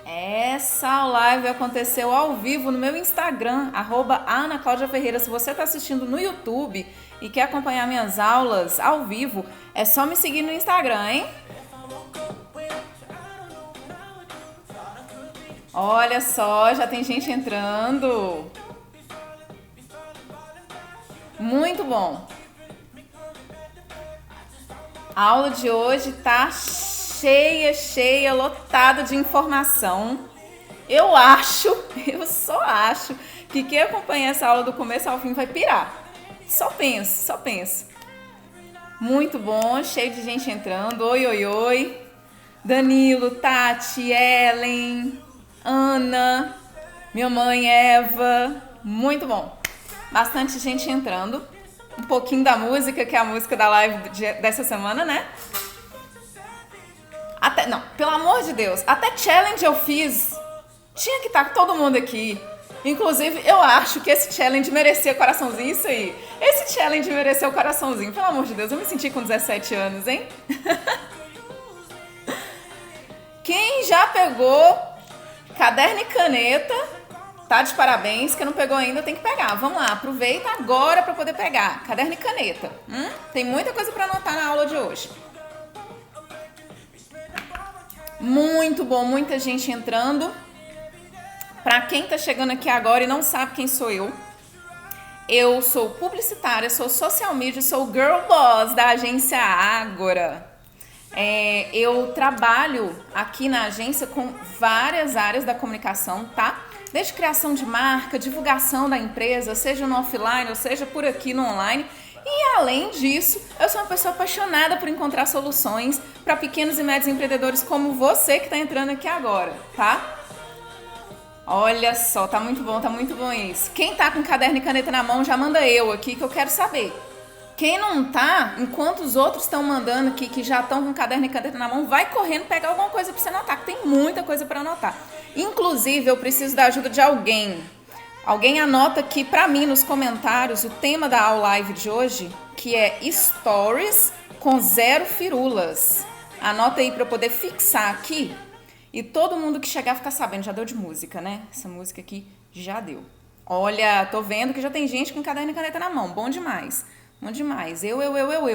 Essa live aconteceu ao vivo no meu Instagram, @AnaClaudiaFerreira. Se você está assistindo no YouTube e quer acompanhar minhas aulas ao vivo, é só me seguir no Instagram, hein? Olha só, já tem gente entrando. Muito bom. A aula de hoje tá cheia, lotada de informação. Eu só acho que quem acompanha essa aula do começo ao fim vai pirar. Só penso. Muito bom, cheio de gente entrando. Oi, oi, oi. Danilo, Tati, Ellen, Ana, minha mãe Eva. Muito bom. Bastante gente entrando. Um pouquinho da música, que é a música da live dessa semana, né? Não, pelo amor de Deus, até challenge eu fiz. Tinha que estar todo mundo aqui. Inclusive, eu acho que esse challenge merecia coraçãozinho, isso aí. Esse challenge mereceu coraçãozinho, pelo amor de Deus, eu me senti com 17 anos, hein? Quem já pegou caderno e caneta, tá de parabéns. Quem não pegou ainda tem que pegar. Vamos lá, aproveita agora para poder pegar caderno e caneta. Tem muita coisa para anotar na aula de hoje. Muito bom, muita gente entrando. Para quem tá chegando aqui agora e não sabe quem sou eu sou publicitária, sou social media, sou girl boss da agência Ágora. Eu trabalho aqui na agência com várias áreas da comunicação, tá? Desde criação de marca, divulgação da empresa, seja no offline ou seja por aqui no online. E além disso, eu sou uma pessoa apaixonada por encontrar soluções para pequenos e médios empreendedores como você que está entrando aqui agora, tá? Olha só, tá muito bom isso. Quem tá com caderno e caneta na mão, já manda eu aqui que eu quero saber. Quem não tá, enquanto os outros estão mandando aqui, que já estão com caderno e caneta na mão, vai correndo pegar alguma coisa pra você anotar, que tem muita coisa pra anotar. Inclusive, eu preciso da ajuda de alguém. Alguém anota aqui pra mim nos comentários o tema da aula live de hoje, que é Stories com 0 firulas. Anota aí pra eu poder fixar aqui. E todo mundo que chegar ficar sabendo, já deu de música, né? Essa música aqui já deu. Olha, tô vendo que já tem gente com caderno e caneta na mão. Bom demais. Bom demais. Eu.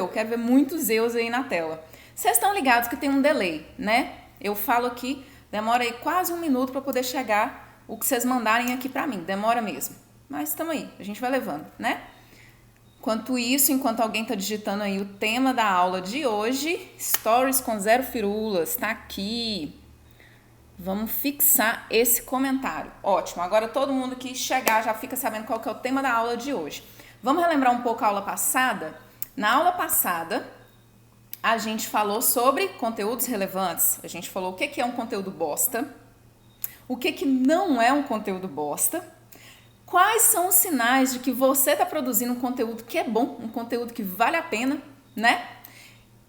Quero ver muitos eus aí na tela. Vocês estão ligados que tem um delay, né? Eu falo aqui, demora aí quase 1 minuto para poder chegar o que vocês mandarem aqui pra mim. Demora mesmo. Mas estamos aí, a gente vai levando, né? Enquanto alguém tá digitando aí o tema da aula de hoje, Stories com 0 firulas, tá aqui. Vamos fixar esse comentário. Ótimo, agora todo mundo que chegar já fica sabendo qual que é o tema da aula de hoje. Vamos relembrar um pouco a aula passada? Na aula passada, a gente falou sobre conteúdos relevantes. A gente falou o que é um conteúdo bosta, o que não é um conteúdo bosta, quais são os sinais de que você está produzindo um conteúdo que é bom, um conteúdo que vale a pena, né?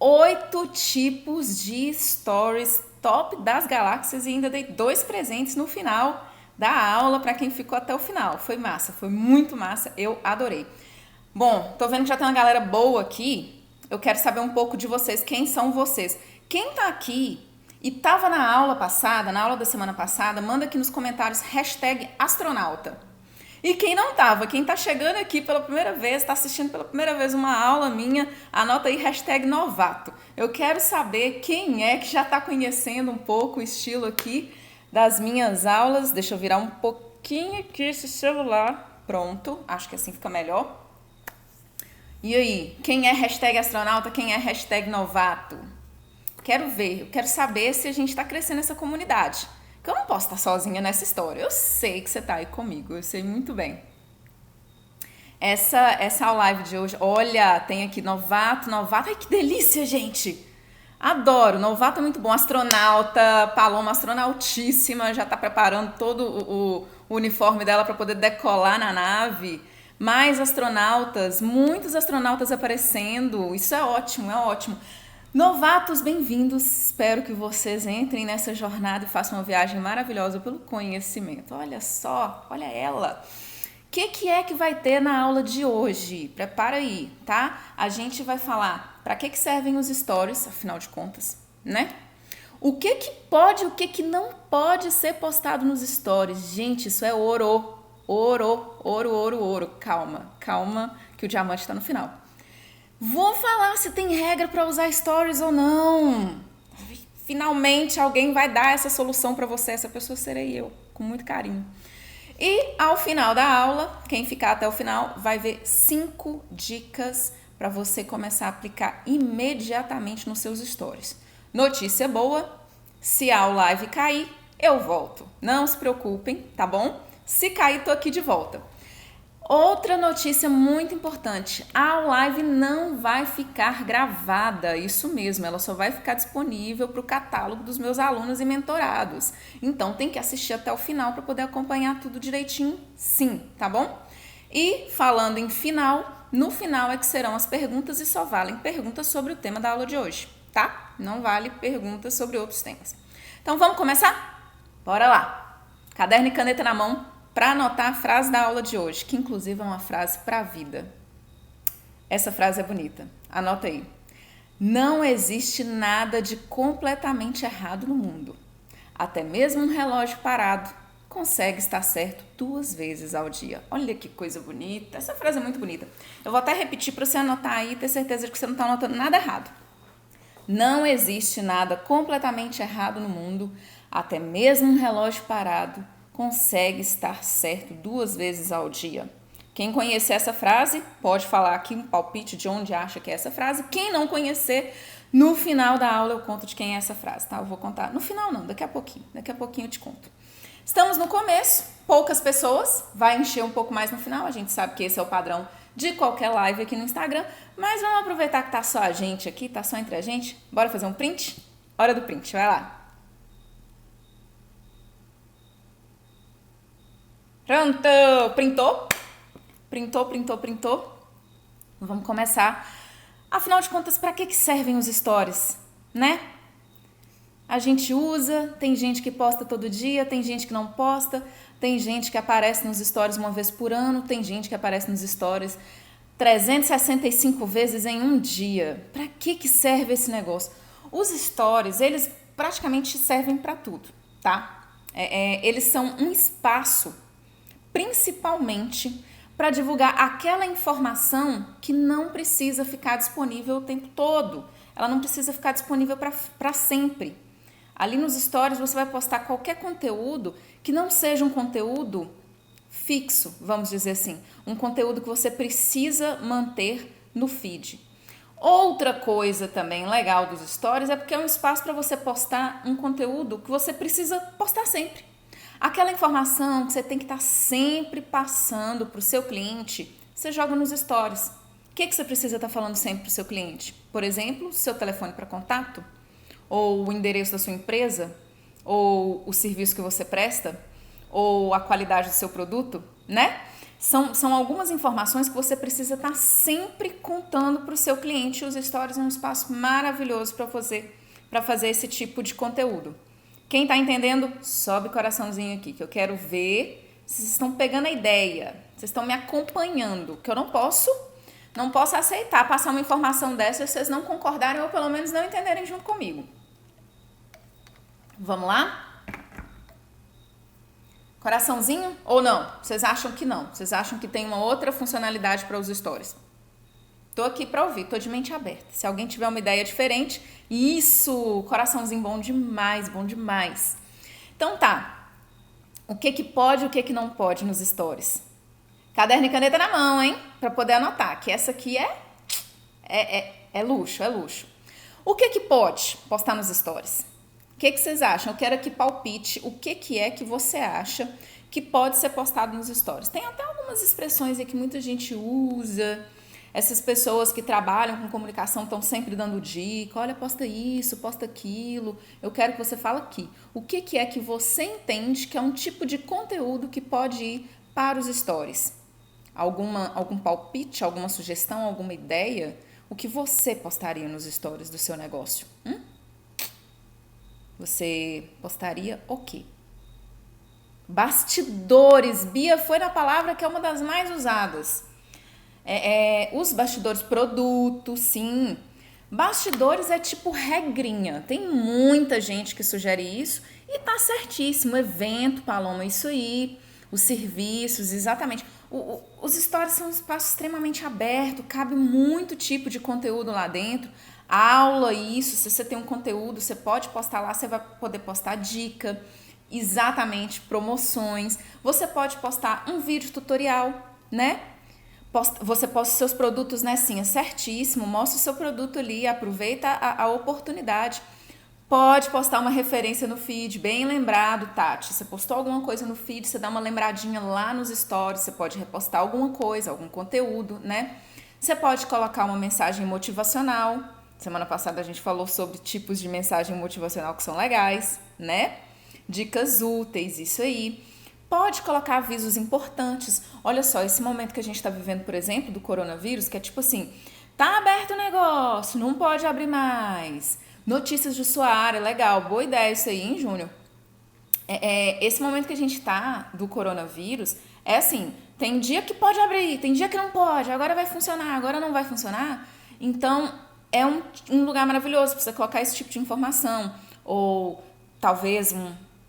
8 tipos de stories top das galáxias e ainda dei 2 presentes no final da aula para quem ficou até o final. Foi massa, foi muito massa, eu adorei. Bom, tô vendo que já tem uma galera boa aqui. Eu quero saber um pouco de vocês, quem são vocês? Quem tá aqui e tava na aula passada, na aula da semana passada, manda aqui nos comentários #astronauta. E quem não tava, quem tá chegando aqui pela primeira vez, tá assistindo pela primeira vez uma aula minha, anota aí #novato. Eu quero saber quem é que já tá conhecendo um pouco o estilo aqui das minhas aulas. Deixa eu virar um pouquinho aqui esse celular. Pronto, acho que assim fica melhor. E aí, quem é #astronauta, quem é #novato? Quero ver, eu quero saber se a gente tá crescendo essa comunidade. Que eu não posso estar sozinha nessa história. Eu sei que você tá aí comigo, eu sei muito bem. Essa live de hoje, olha, tem aqui novato. Ai, que delícia, gente! Adoro, novato é muito bom. Astronauta, Paloma, astronautíssima, já tá preparando todo o uniforme dela para poder decolar na nave. Mais astronautas, muitos astronautas aparecendo. Isso é ótimo, é ótimo. Novatos, bem-vindos. Espero que vocês entrem nessa jornada e façam uma viagem maravilhosa pelo conhecimento. Olha só, olha ela. O que é que vai ter na aula de hoje? Prepara aí, tá? A gente vai falar para que servem os stories, afinal de contas, né? O que que pode, o que que não pode ser postado nos stories? Gente, isso é ouro. Ouro, ouro, ouro, ouro. Calma, calma, que o diamante está no final. Vou falar se tem regra para usar stories ou não. Finalmente alguém vai dar essa solução para você. Essa pessoa serei eu, com muito carinho. E ao final da aula, quem ficar até o final vai ver 5 dicas para você começar a aplicar imediatamente nos seus stories. Notícia boa, se a live cair, eu volto. Não se preocupem, tá bom? Se cair, tô aqui de volta. Outra notícia muito importante, a live não vai ficar gravada, isso mesmo, ela só vai ficar disponível para o catálogo dos meus alunos e mentorados. Então tem que assistir até o final para poder acompanhar tudo direitinho, sim, tá bom? E falando em final, no final é que serão as perguntas e só valem perguntas sobre o tema da aula de hoje, tá? Não vale perguntas sobre outros temas. Então vamos começar? Bora lá! Caderno e caneta na mão para anotar a frase da aula de hoje, que inclusive é uma frase para a vida. Essa frase é bonita, anota aí. Não existe nada de completamente errado no mundo. Até mesmo um relógio parado consegue estar certo 2 vezes ao dia. Olha que coisa bonita, essa frase é muito bonita. Eu vou até repetir para você anotar aí e ter certeza de que você não está anotando nada errado. Não existe nada completamente errado no mundo, até mesmo um relógio parado consegue estar certo 2 vezes ao dia. Quem conhecer essa frase, pode falar aqui um palpite de onde acha que é essa frase. Quem não conhecer, no final da aula eu conto de quem é essa frase, tá? Eu vou contar, no final não, daqui a pouquinho eu te conto. Estamos no começo, poucas pessoas, vai encher um pouco mais no final, a gente sabe que esse é o padrão de qualquer live aqui no Instagram, mas vamos aproveitar que tá só a gente aqui, tá só entre a gente, bora fazer um print? Hora do print, vai lá. Pronto, printou? Printou. Vamos começar. Afinal de contas, para que servem os stories, né? A gente usa, tem gente que posta todo dia, tem gente que não posta, tem gente que aparece nos stories 1 vez por ano, tem gente que aparece nos stories 365 vezes em um dia. Para que serve esse negócio? Os stories, eles praticamente servem para tudo, tá? Eles são um espaço principalmente para divulgar aquela informação que não precisa ficar disponível o tempo todo. Ela não precisa ficar disponível para sempre. Ali nos stories você vai postar qualquer conteúdo que não seja um conteúdo fixo, vamos dizer assim. Um conteúdo que você precisa manter no feed. Outra coisa também legal dos stories é porque é um espaço para você postar um conteúdo que você precisa postar sempre. Aquela informação que você tem que estar sempre passando para o seu cliente, você joga nos stories. O que você precisa estar falando sempre para o seu cliente? Por exemplo, seu telefone para contato, ou o endereço da sua empresa, ou o serviço que você presta, ou a qualidade do seu produto, né? São algumas informações que você precisa estar sempre contando para o seu cliente. Os stories é um espaço maravilhoso para fazer esse tipo de conteúdo. Quem tá entendendo, sobe coraçãozinho aqui, que eu quero ver se vocês estão pegando a ideia, vocês estão me acompanhando, que eu não posso aceitar passar uma informação dessa se vocês não concordarem ou pelo menos não entenderem junto comigo. Vamos lá? Coraçãozinho ou não? Vocês acham que não? Vocês acham que tem uma outra funcionalidade para os stories? Tô aqui para ouvir, tô de mente aberta. Se alguém tiver uma ideia diferente, isso, coraçãozinho bom demais. Então tá, o que pode e o que não pode nos stories? Caderno e caneta na mão, hein? Para poder anotar, que essa aqui é luxo. O que pode postar nos stories? O que vocês acham? Eu quero aqui palpite, o que é que você acha que pode ser postado nos stories? Tem até algumas expressões aí que muita gente usa. Essas pessoas que trabalham com comunicação estão sempre dando dica, olha, posta isso, posta aquilo. Eu quero que você fale aqui. O que é que você entende que é um tipo de conteúdo que pode ir para os stories? Algum palpite, alguma sugestão, alguma ideia? O que você postaria nos stories do seu negócio? Você postaria o quê? Bastidores. Bia foi na palavra que é uma das mais usadas. Os bastidores, produtos, sim. Bastidores é tipo regrinha. Tem muita gente que sugere isso e tá certíssimo. Evento, Paloma, isso aí. Os serviços, exatamente. Os stories são um espaço extremamente aberto, cabe muito tipo de conteúdo lá dentro. Aula, isso. Se você tem um conteúdo, você pode postar lá, você vai poder postar dica, exatamente, promoções. Você pode postar um vídeo tutorial, né? Você posta seus produtos, né? Sim, é certíssimo. Mostra o seu produto ali, aproveita a oportunidade. Pode postar uma referência no feed, bem lembrado, Tati. Você postou alguma coisa no feed, você dá uma lembradinha lá nos stories, você pode repostar alguma coisa, algum conteúdo, né? Você pode colocar uma mensagem motivacional. Semana passada a gente falou sobre tipos de mensagem motivacional que são legais, né? Dicas úteis, isso aí. Pode colocar avisos importantes. Olha só, esse momento que a gente está vivendo, por exemplo, do coronavírus, que é tipo assim, tá aberto o negócio, não pode abrir mais. Notícias de sua área, legal, boa ideia isso aí, hein, Júnior? Esse momento que a gente tá do coronavírus, é assim, tem dia que pode abrir, tem dia que não pode, agora vai funcionar, agora não vai funcionar. Então, é um lugar maravilhoso para você colocar esse tipo de informação. Ou talvez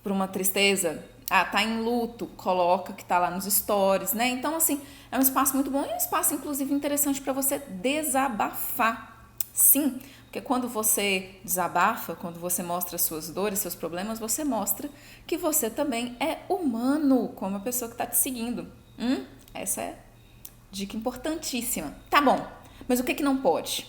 por uma tristeza, tá em luto, coloca que tá lá nos stories, né? Então, assim, é um espaço muito bom e um espaço, inclusive, interessante para você desabafar. Sim, porque quando você desabafa, quando você mostra suas dores, seus problemas, você mostra que você também é humano, como a pessoa que está te seguindo. Essa é dica importantíssima. Tá bom, mas o que não pode?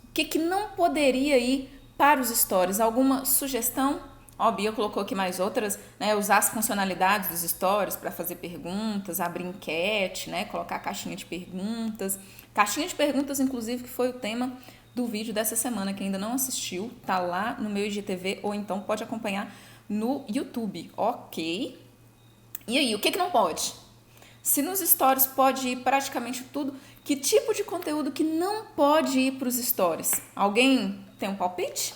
O que não poderia ir para os stories? Alguma sugestão? Ó, a Bia colocou aqui mais outras, né? Usar as funcionalidades dos stories para fazer perguntas, abrir enquete, né? Colocar caixinha de perguntas. Caixinha de perguntas, inclusive, que foi o tema do vídeo dessa semana. Quem ainda não assistiu, tá lá no meu IGTV ou então pode acompanhar no YouTube, ok? E aí, o que não pode? Se nos stories pode ir praticamente tudo, que tipo de conteúdo que não pode ir para os stories? Alguém tem um palpite?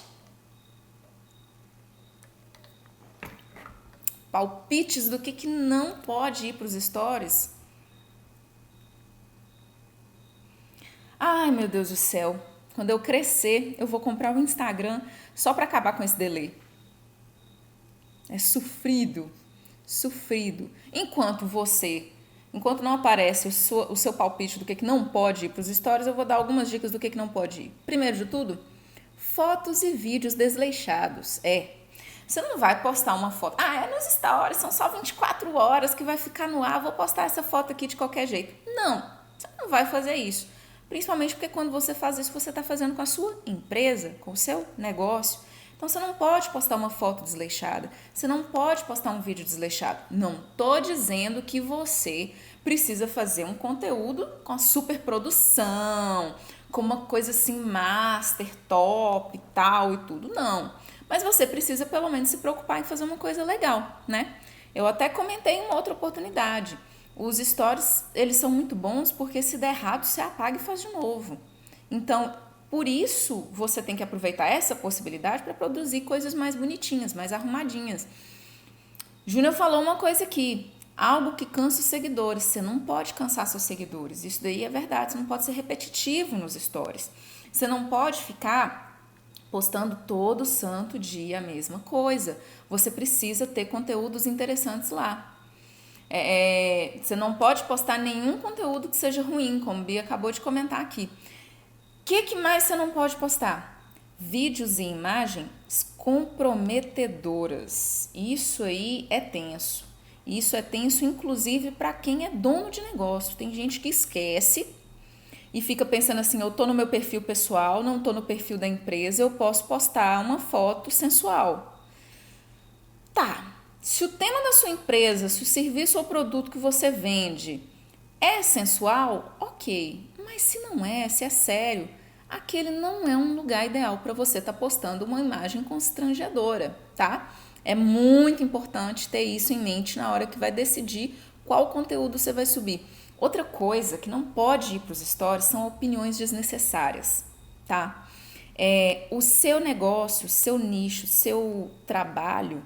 Palpites do que não pode ir para os stories? Ai, meu Deus do céu. Quando eu crescer, eu vou comprar um Instagram só para acabar com esse delay. É sofrido. Enquanto não aparece o seu palpite do que não pode ir para os stories, eu vou dar algumas dicas do que não pode ir. Primeiro de tudo, fotos e vídeos desleixados. Você não vai postar uma foto. Nos stories, são só 24 horas que vai ficar no ar, vou postar essa foto aqui de qualquer jeito. Não, você não vai fazer isso. Principalmente porque quando você faz isso, você está fazendo com a sua empresa, com o seu negócio. Então, você não pode postar uma foto desleixada. Você não pode postar um vídeo desleixado. Não estou dizendo que você precisa fazer um conteúdo com a super produção, com uma coisa assim, master, top, tal e tudo. Não. Mas você precisa, pelo menos, se preocupar em fazer uma coisa legal, né? Eu até comentei em uma outra oportunidade. Os stories, eles são muito bons porque se der errado, você apaga e faz de novo. Então, por isso, você tem que aproveitar essa possibilidade para produzir coisas mais bonitinhas, mais arrumadinhas. Júnior falou uma coisa aqui, algo que cansa os seguidores. Você não pode cansar seus seguidores. Isso daí é verdade, você não pode ser repetitivo nos stories. Você não pode ficar postando todo santo dia a mesma coisa. Você precisa ter conteúdos interessantes lá. Você não pode postar nenhum conteúdo que seja ruim, como a Bia acabou de comentar aqui. O que mais você não pode postar? Vídeos e imagens comprometedoras. Isso aí é tenso. Isso é tenso, inclusive, para quem é dono de negócio. Tem gente que esquece e fica pensando assim, eu tô no meu perfil pessoal, não tô no perfil da empresa, eu posso postar uma foto sensual. Tá. Se o tema da sua empresa, se o serviço ou produto que você vende é sensual, ok. Mas se não é, se é sério, aquele não é um lugar ideal para você estar postando uma imagem constrangedora, tá? É muito importante ter isso em mente na hora que vai decidir qual conteúdo você vai subir. Outra coisa que não pode ir para os stories são opiniões desnecessárias, tá? O seu negócio, o seu nicho, o seu trabalho,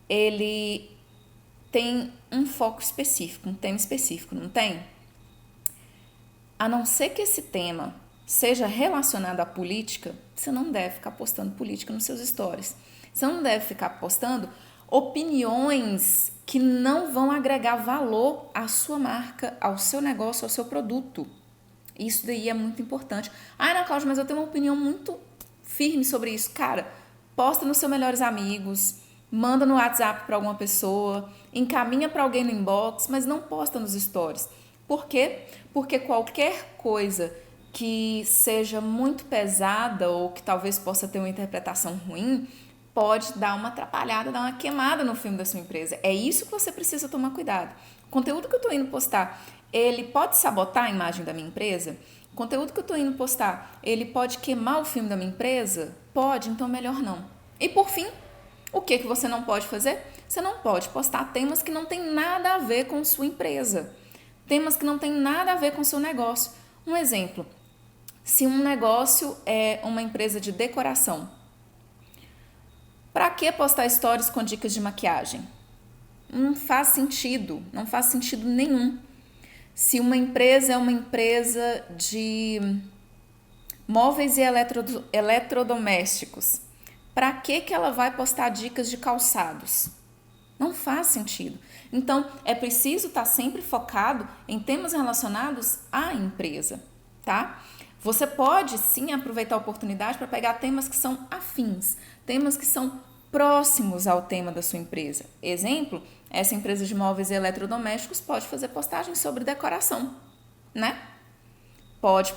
ele tem um foco específico, um tema específico, não tem? A não ser que esse tema seja relacionado à política, você não deve ficar postando política nos seus stories. Você não deve ficar postando opiniões que não vão agregar valor à sua marca, ao seu negócio, ao seu produto. Isso daí é muito importante. Ana Cláudia, mas eu tenho uma opinião muito firme sobre isso. Cara, posta nos seus melhores amigos, manda no WhatsApp para alguma pessoa, encaminha para alguém no inbox, mas não posta nos stories. Por quê? Porque qualquer coisa que seja muito pesada ou que talvez possa ter uma interpretação ruim, pode dar uma atrapalhada, dar uma queimada no filme da sua empresa. É isso que você precisa tomar cuidado. O conteúdo que eu estou indo postar, ele pode sabotar a imagem da minha empresa? O conteúdo que eu estou indo postar, ele pode queimar o filme da minha empresa? Pode, então melhor não. E por fim, o que você não pode fazer? Você não pode postar temas que não tem nada a ver com sua empresa. Temas que não tem nada a ver com seu negócio. Um exemplo, se um negócio é uma empresa de decoração, para que postar stories com dicas de maquiagem? Não faz sentido nenhum. Se uma empresa é uma empresa de móveis e eletrodomésticos, para que ela vai postar dicas de calçados? Não faz sentido. Então, é preciso estar sempre focado em temas relacionados à empresa, tá? Você pode sim aproveitar a oportunidade para pegar temas que são afins, temas que são próximos ao tema da sua empresa. Exemplo, essa empresa de móveis e eletrodomésticos pode fazer postagens sobre decoração, né? Pode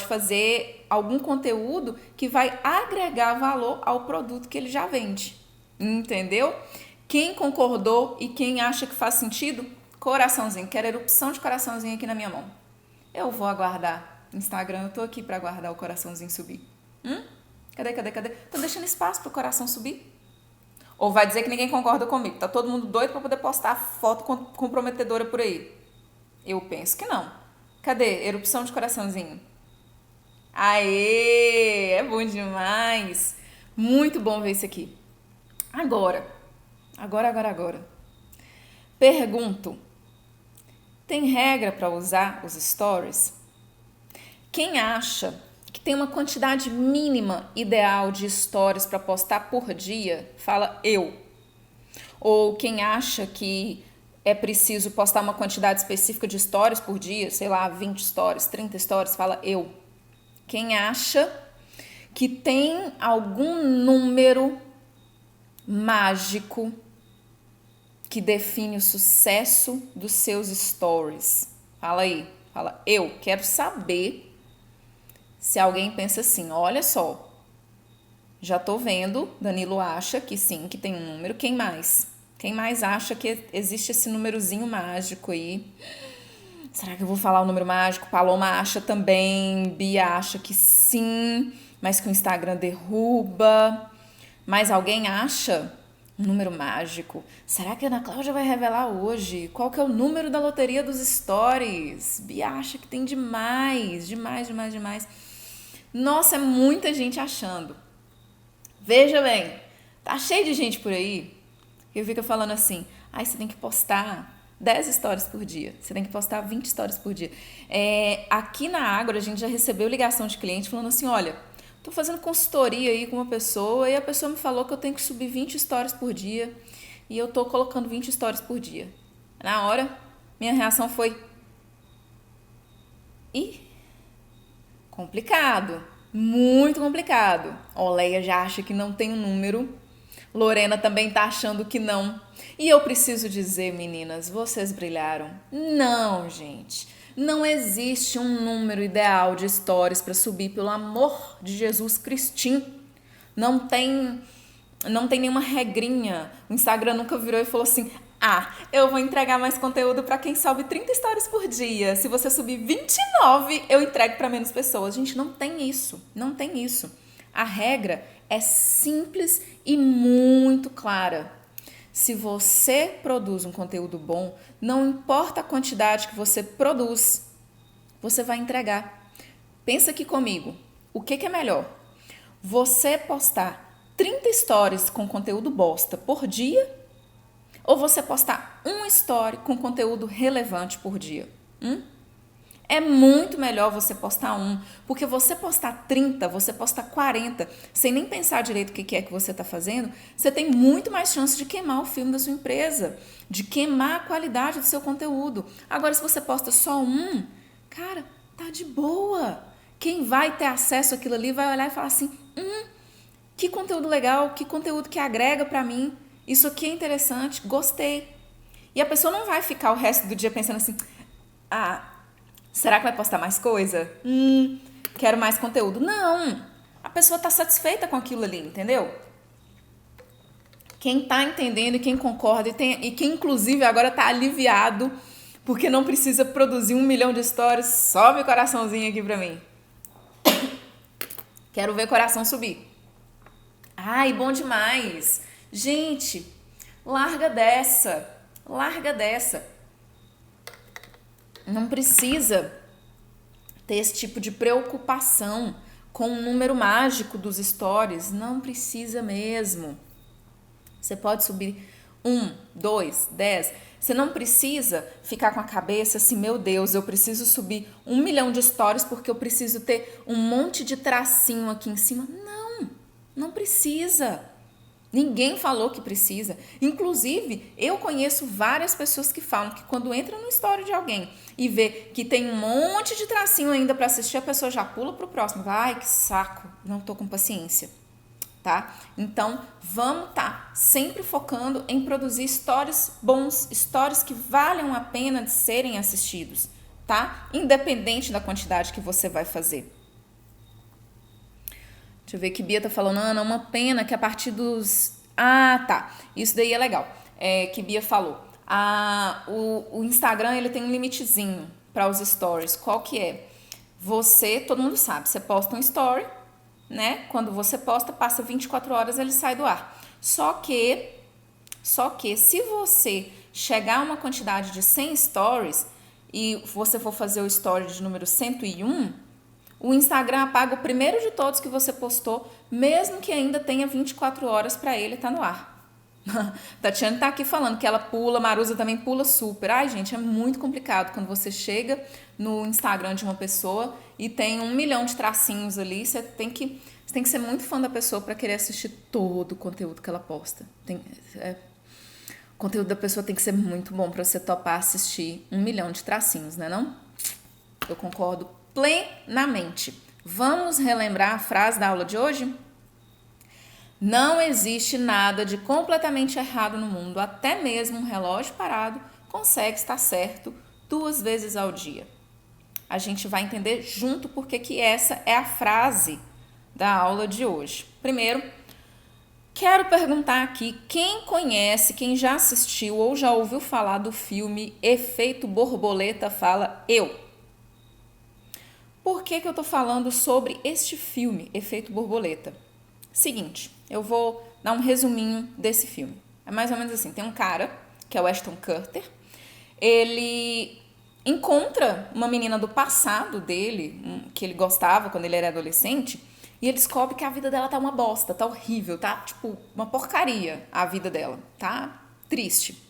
fazer algum conteúdo que vai agregar valor ao produto que ele já vende, entendeu? Quem concordou e quem acha que faz sentido, coraçãozinho, quero erupção de coraçãozinho aqui na minha mão. Eu vou aguardar. Instagram, eu tô aqui para aguardar o coraçãozinho subir. Cadê? Tô deixando espaço pro coração subir. Ou vai dizer que ninguém concorda comigo? Tá todo mundo doido para poder postar foto comprometedora por aí? Eu penso que não. Cadê? Erupção de coraçãozinho. Aê! É bom demais. Muito bom ver isso aqui. Agora. Pergunto. Tem regra para usar os stories? Quem acha que tem uma quantidade mínima ideal de stories para postar por dia, fala eu. Ou quem acha que é preciso postar uma quantidade específica de stories por dia, sei lá, 20 stories, 30 stories, fala eu. Quem acha que tem algum número mágico que define o sucesso dos seus stories, fala aí, fala eu. Quero saber se alguém pensa assim, olha só, já tô vendo, Danilo acha que sim, que tem um número, quem mais? Quem mais acha que existe esse númerozinho mágico aí? Será que eu vou falar o número mágico? Paloma acha também, Bia acha que sim, mas que o Instagram derruba. Mas alguém acha um número mágico? Será que a Ana Cláudia vai revelar hoje? Qual que é o número da loteria dos stories? Bia acha que tem demais. Nossa, é muita gente achando. Veja bem, tá cheio de gente por aí que fica falando assim, você tem que postar 10 stories por dia, você tem que postar 20 stories por dia. Aqui na Ágora a gente já recebeu ligação de cliente falando assim, olha, tô fazendo consultoria aí com uma pessoa e a pessoa me falou que eu tenho que subir 20 stories por dia e eu tô colocando 20 stories por dia. Na hora, minha reação foi, complicado, muito complicado. Oleia já acha que não tem um número. Lorena também tá achando que não. E eu preciso dizer, meninas, vocês brilharam. Não, gente. Não existe um número ideal de stories para subir, pelo amor de Jesus Cristinho. Não tem nenhuma regrinha. O Instagram nunca virou e falou assim, eu vou entregar mais conteúdo para quem sobe 30 stories por dia. Se você subir 29, eu entrego para menos pessoas. Gente, não tem isso. Não tem isso. A regra é simples e muito clara. Se você produz um conteúdo bom, não importa a quantidade que você produz, você vai entregar. Pensa aqui comigo. O que é melhor? Você postar 30 stories com conteúdo bosta por dia ou você postar um story com conteúdo relevante por dia? É muito melhor você postar um, porque você postar 30, você postar 40, sem nem pensar direito o que é que você está fazendo, você tem muito mais chance de queimar o filme da sua empresa, de queimar a qualidade do seu conteúdo. Agora, se você posta só um, cara, tá de boa. Quem vai ter acesso àquilo ali vai olhar e falar assim, que conteúdo legal, que conteúdo que agrega pra mim, isso aqui é interessante, gostei. E a pessoa não vai ficar o resto do dia pensando assim, será que vai postar mais coisa? Quero mais conteúdo. Não, a pessoa tá satisfeita com aquilo ali, entendeu? Quem tá entendendo e quem concorda e quem inclusive agora tá aliviado porque não precisa produzir 1 milhão de stories, sobe o coraçãozinho aqui pra mim. Quero ver coração subir. Ai, bom demais. Gente, larga dessa. Não precisa ter esse tipo de preocupação com o número mágico dos stories. Não precisa mesmo. Você pode subir 1, 2, 10. Você não precisa ficar com a cabeça assim, meu Deus, eu preciso subir 1 milhão de stories porque eu preciso ter um monte de tracinho aqui em cima. Não precisa. Ninguém falou que precisa. Inclusive, eu conheço várias pessoas que falam que quando entra no story de alguém e vê que tem um monte de tracinho ainda para assistir, a pessoa já pula pro próximo. Ai, que saco, não tô com paciência. Tá? Então, vamos sempre focando em produzir stories bons, stories que valham a pena de serem assistidos, tá? Independente da quantidade que você vai fazer. Deixa eu ver que Bia tá falando, Ana, uma pena que a partir dos... Isso daí é legal. Que Bia falou. O Instagram, ele tem um limitezinho para os stories. Qual que é? Todo mundo sabe, você posta um story, né? Quando você posta, passa 24 horas, ele sai do ar. Só que se você chegar a uma quantidade de 100 stories e você for fazer o story de número 101, o Instagram apaga o primeiro de todos que você postou, mesmo que ainda tenha 24 horas para ele estar no ar. Tatiana tá aqui falando que ela pula, Marusa também pula super. Ai, gente, é muito complicado quando você chega no Instagram de uma pessoa e tem 1 milhão de tracinhos ali. Você tem que ser muito fã da pessoa para querer assistir todo o conteúdo que ela posta. O conteúdo da pessoa tem que ser muito bom para você topar assistir 1 milhão de tracinhos, né não? Eu concordo plenamente. Vamos relembrar a frase da aula de hoje? Não existe nada de completamente errado no mundo, até mesmo um relógio parado consegue estar certo 2 vezes ao dia. A gente vai entender junto porque que essa é a frase da aula de hoje. Primeiro, quero perguntar aqui, quem já assistiu ou já ouviu falar do filme Efeito Borboleta? Fala eu. Por que eu tô falando sobre este filme, Efeito Borboleta? Seguinte, eu vou dar um resuminho desse filme. É mais ou menos assim, tem um cara, que é o Ashton Kutcher, ele encontra uma menina do passado dele, que ele gostava quando ele era adolescente, e ele descobre que a vida dela tá uma bosta, tá horrível, tá tipo uma porcaria a vida dela, tá triste.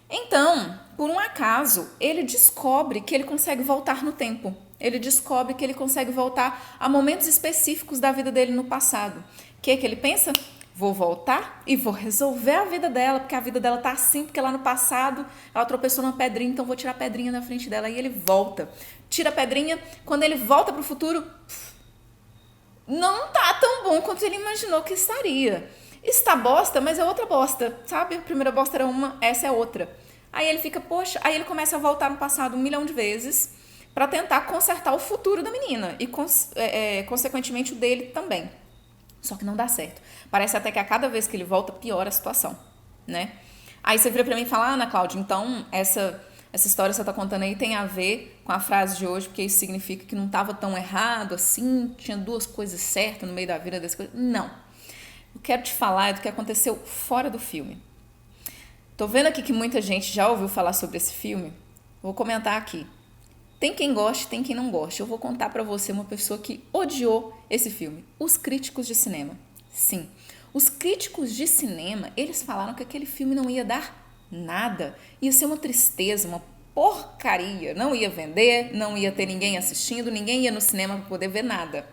Então, por um acaso, ele descobre que ele consegue voltar no tempo. Ele descobre que ele consegue voltar a momentos específicos da vida dele no passado. O que ele pensa? Vou voltar e vou resolver a vida dela, porque a vida dela tá assim, porque lá no passado ela tropeçou numa pedrinha, então vou tirar a pedrinha da frente dela. E ele volta. Tira a pedrinha, quando ele volta pro futuro, não tá tão bom quanto ele imaginou que estaria. Está bosta, mas é outra bosta, sabe? A primeira bosta era uma, essa é outra. Aí ele fica, poxa, aí ele começa a voltar no passado 1 milhão de vezes para tentar consertar o futuro da menina e, consequentemente, o dele também. Só que não dá certo. Parece até que a cada vez que ele volta, piora a situação, né? Aí você vira pra mim e fala, Ana Cláudia, então essa história que você tá contando aí tem a ver com a frase de hoje, porque isso significa que não estava tão errado assim, tinha 2 coisas certas no meio da vida dessa coisa. Não. Eu quero te falar do que aconteceu fora do filme. Tô vendo aqui que muita gente já ouviu falar sobre esse filme. Vou comentar aqui. Tem quem goste, tem quem não goste. Eu vou contar pra você uma pessoa que odiou esse filme. Os críticos de cinema. Sim, os críticos de cinema, eles falaram que aquele filme não ia dar nada. Ia ser uma tristeza, uma porcaria. Não ia vender, não ia ter ninguém assistindo, ninguém ia no cinema para poder ver nada.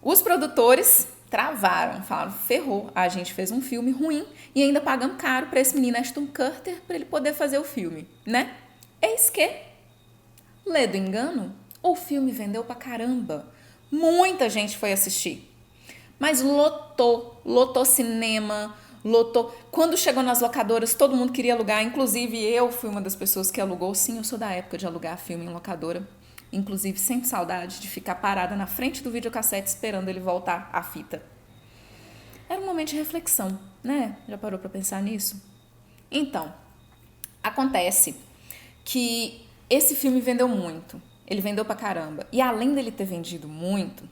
Os produtores travaram, falaram, ferrou, a gente fez um filme ruim e ainda pagamos caro para esse menino Ashton Kutcher para ele poder fazer o filme, né? Eis que, lê do engano, o filme vendeu pra caramba. Muita gente foi assistir. Mas lotou cinema, lotou. Quando chegou nas locadoras, todo mundo queria alugar, inclusive eu fui uma das pessoas que alugou. Sim, eu sou da época de alugar filme em locadora. Inclusive, sinto saudade de ficar parada na frente do videocassete esperando ele voltar à fita. Era um momento de reflexão, né? Já parou pra pensar nisso? Então, acontece que esse filme vendeu muito. Ele vendeu pra caramba. E além dele ter vendido muito,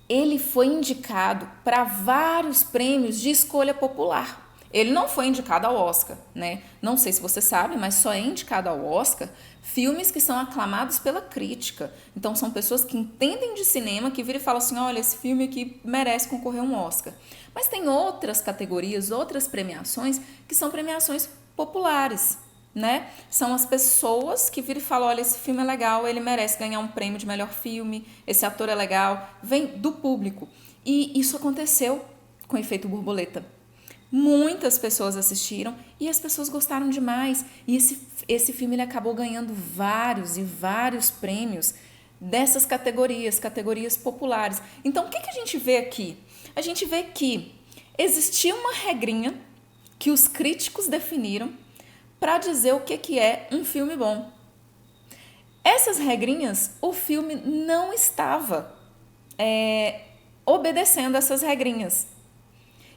ele foi indicado para vários prêmios de escolha popular. Ele não foi indicado ao Oscar, né? Não sei se você sabe, mas só é indicado ao Oscar filmes que são aclamados pela crítica. Então são pessoas que entendem de cinema, que viram e falam assim, olha, esse filme aqui merece concorrer a um Oscar. Mas tem outras categorias, outras premiações, que são premiações populares, né? São as pessoas que viram e falam, olha, esse filme é legal, ele merece ganhar um prêmio de melhor filme, esse ator é legal, vem do público. E isso aconteceu com Efeito Borboleta. Muitas pessoas assistiram e as pessoas gostaram demais. E esse filme ele acabou ganhando vários e vários prêmios dessas categorias populares. Então, o que a gente vê aqui? A gente vê que existia uma regrinha que os críticos definiram para dizer o que é um filme bom. Essas regrinhas, o filme não estava obedecendo essas regrinhas.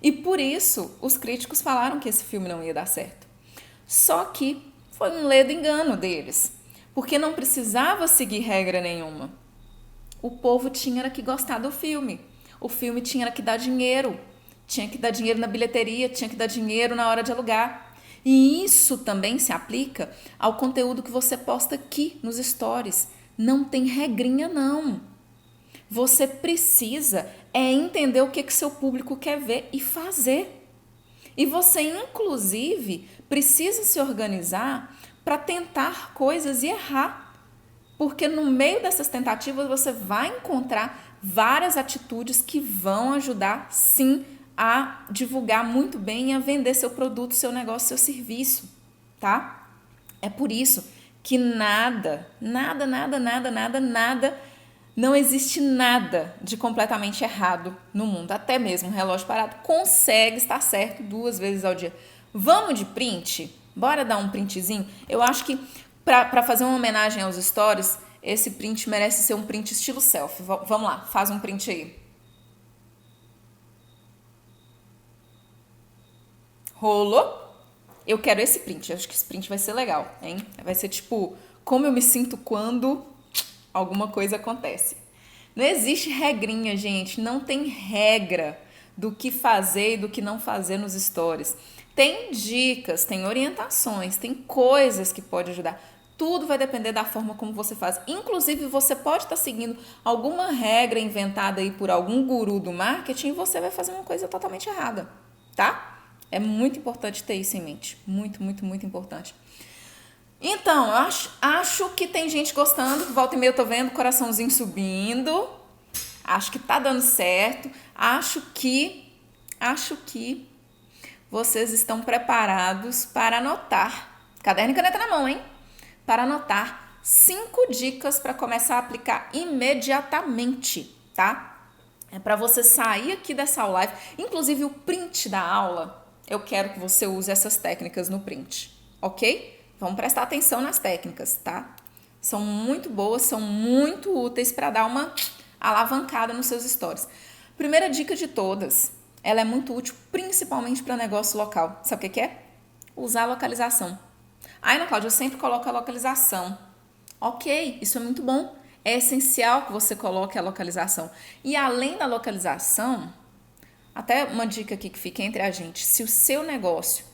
E por isso, os críticos falaram que esse filme não ia dar certo. Só que foi um ledo engano deles, porque não precisava seguir regra nenhuma. O povo tinha que gostar do filme. O filme tinha que dar dinheiro. Tinha que dar dinheiro na bilheteria, tinha que dar dinheiro na hora de alugar. E isso também se aplica ao conteúdo que você posta aqui nos stories. Não tem regrinha, não. Você precisa entender o que seu público quer ver e fazer. E você, inclusive, precisa se organizar para tentar coisas e errar. Porque no meio dessas tentativas você vai encontrar várias atitudes que vão ajudar, sim, a divulgar muito bem e a vender seu produto, seu negócio, seu serviço, tá? É por isso que nada, não existe nada de completamente errado no mundo. Até mesmo um relógio parado consegue estar certo 2 vezes ao dia. Vamos de print? Bora dar um printzinho? Eu acho que para fazer uma homenagem aos stories, esse print merece ser um print estilo selfie. Vamos lá, faz um print aí. Rolou? Eu quero esse print. Eu acho que esse print vai ser legal, hein? Vai ser tipo, como eu me sinto quando alguma coisa acontece. Não existe regrinha, gente. Não tem regra do que fazer e do que não fazer nos stories. Tem dicas, tem orientações, tem coisas que pode ajudar. Tudo vai depender da forma como você faz. Inclusive, você pode estar seguindo alguma regra inventada aí por algum guru do marketing e você vai fazer uma coisa totalmente errada, tá? É muito importante ter isso em mente. Muito, muito, muito importante. Então, eu acho que tem gente gostando. Volta e meia eu tô vendo coraçãozinho subindo. Acho que tá dando certo. Acho que vocês estão preparados para anotar. Caderno e caneta na mão, hein? Para anotar 5 dicas para começar a aplicar imediatamente, tá? É para você sair aqui dessa aula live. Inclusive, o print da aula, eu quero que você use essas técnicas no print, ok? Vamos prestar atenção nas técnicas, tá? São muito boas, são muito úteis para dar uma alavancada nos seus stories. Primeira dica de todas, ela é muito útil principalmente para negócio local. Sabe o que é? Usar a localização. Ai, Ana Cláudia, eu sempre coloco a localização. Ok, isso é muito bom. É essencial que você coloque a localização. E além da localização, até uma dica aqui que fica entre a gente, se o seu negócio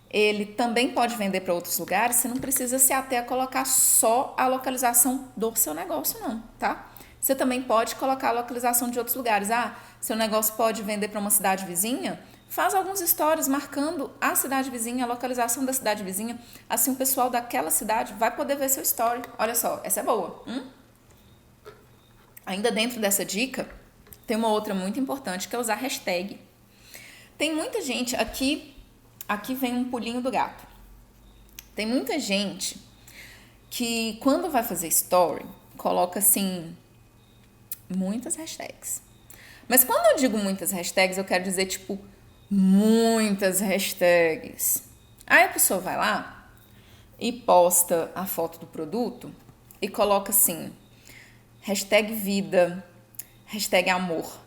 ele também pode vender para outros lugares, você não precisa se ater a colocar só a localização do seu negócio, não, tá? Você também pode colocar a localização de outros lugares. Ah, seu negócio pode vender para uma cidade vizinha? Faz alguns stories marcando a cidade vizinha, a localização da cidade vizinha. Assim o pessoal daquela cidade vai poder ver seu story. Olha só, essa é boa. Ainda dentro dessa dica, tem uma outra muito importante que é usar hashtag. Tem muita gente, aqui vem um pulinho do gato. Tem muita gente que quando vai fazer story, coloca assim, muitas hashtags. Mas quando eu digo muitas hashtags, eu quero dizer tipo, muitas hashtags. Aí a pessoa vai lá e posta a foto do produto e coloca assim, hashtag vida, hashtag amor,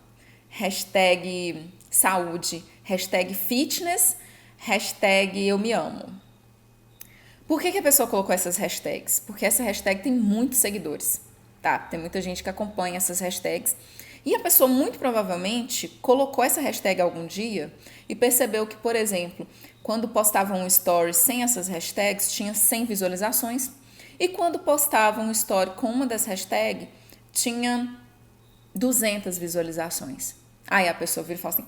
hashtag saúde, hashtag fitness, hashtag eu me amo. Por que a pessoa colocou essas hashtags? Porque essa hashtag tem muitos seguidores, tá? Tem muita gente que acompanha essas hashtags. E a pessoa muito provavelmente colocou essa hashtag algum dia e percebeu que, por exemplo, quando postava um story sem essas hashtags, tinha 100 visualizações. E quando postava um story com uma das hashtags, tinha 200 visualizações. Aí a pessoa vira e fala assim,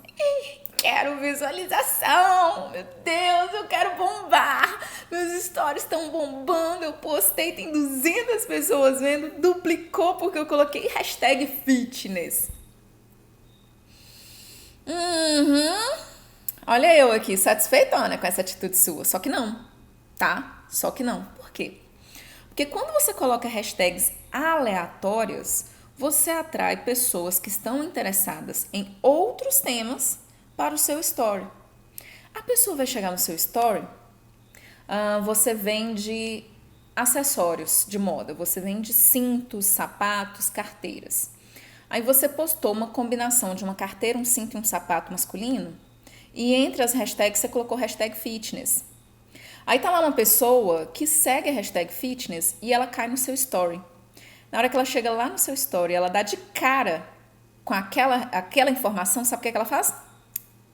quero visualização, meu Deus, eu quero bombar, meus stories estão bombando, eu postei, tem 200 pessoas vendo, duplicou porque eu coloquei hashtag fitness. Olha eu aqui, satisfeitona com essa atitude sua, só que não, tá? Só que não. Por quê? Porque quando você coloca hashtags aleatórias, você atrai pessoas que estão interessadas em outros temas para o seu story. A pessoa vai chegar no seu story, você vende acessórios de moda, você vende cintos, sapatos, carteiras. Aí você postou uma combinação de uma carteira, um cinto e um sapato masculino e entre as hashtags você colocou hashtag fitness. Aí tá lá uma pessoa que segue a hashtag fitness e ela cai no seu story. Na hora que ela chega lá no seu story, ela dá de cara com aquela informação, sabe o que ela faz?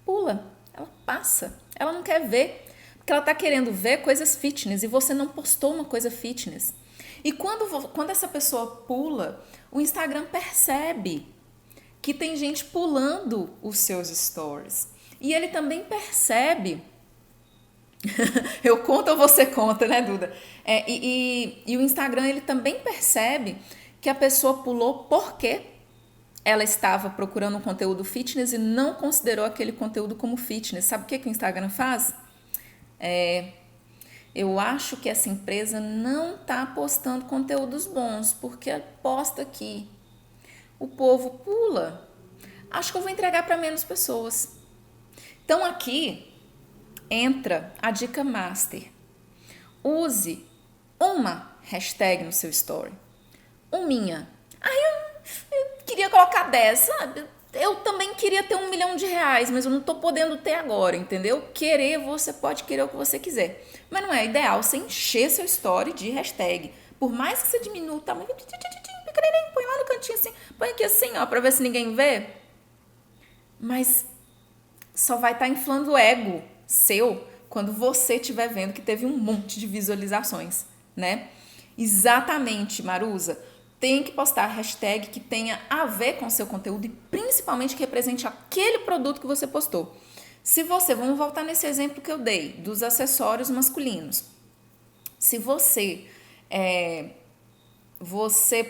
Pula, ela passa, ela não quer ver, porque ela tá querendo ver coisas fitness e você não postou uma coisa fitness. E quando essa pessoa pula, o Instagram percebe que tem gente pulando os seus stories. E ele também percebe... Eu conto ou você conta, né, Duda? E o Instagram, ele também percebe que a pessoa pulou porque ela estava procurando um conteúdo fitness e não considerou aquele conteúdo como fitness. Sabe o que o Instagram faz? Eu acho que essa empresa não está postando conteúdos bons, porque posta aqui. O povo pula. Acho que eu vou entregar para menos pessoas. Então aqui entra a dica master. Use uma hashtag no seu story. Minha. Eu queria colocar 10, sabe? Eu também queria ter R$1 milhão, mas eu não tô podendo ter agora, entendeu? Querer, você pode querer o que você quiser. Mas não é ideal você encher seu story de hashtag. Por mais que você diminua o tamanho, põe lá no cantinho assim, põe aqui assim, ó, pra ver se ninguém vê. Mas só vai estar inflando o ego seu quando você estiver vendo que teve um monte de visualizações, né? Exatamente, Marusa. Tem que postar hashtag que tenha a ver com o seu conteúdo e principalmente que represente aquele produto que você postou. Se você, vamos voltar nesse exemplo que eu dei, dos acessórios masculinos. Se você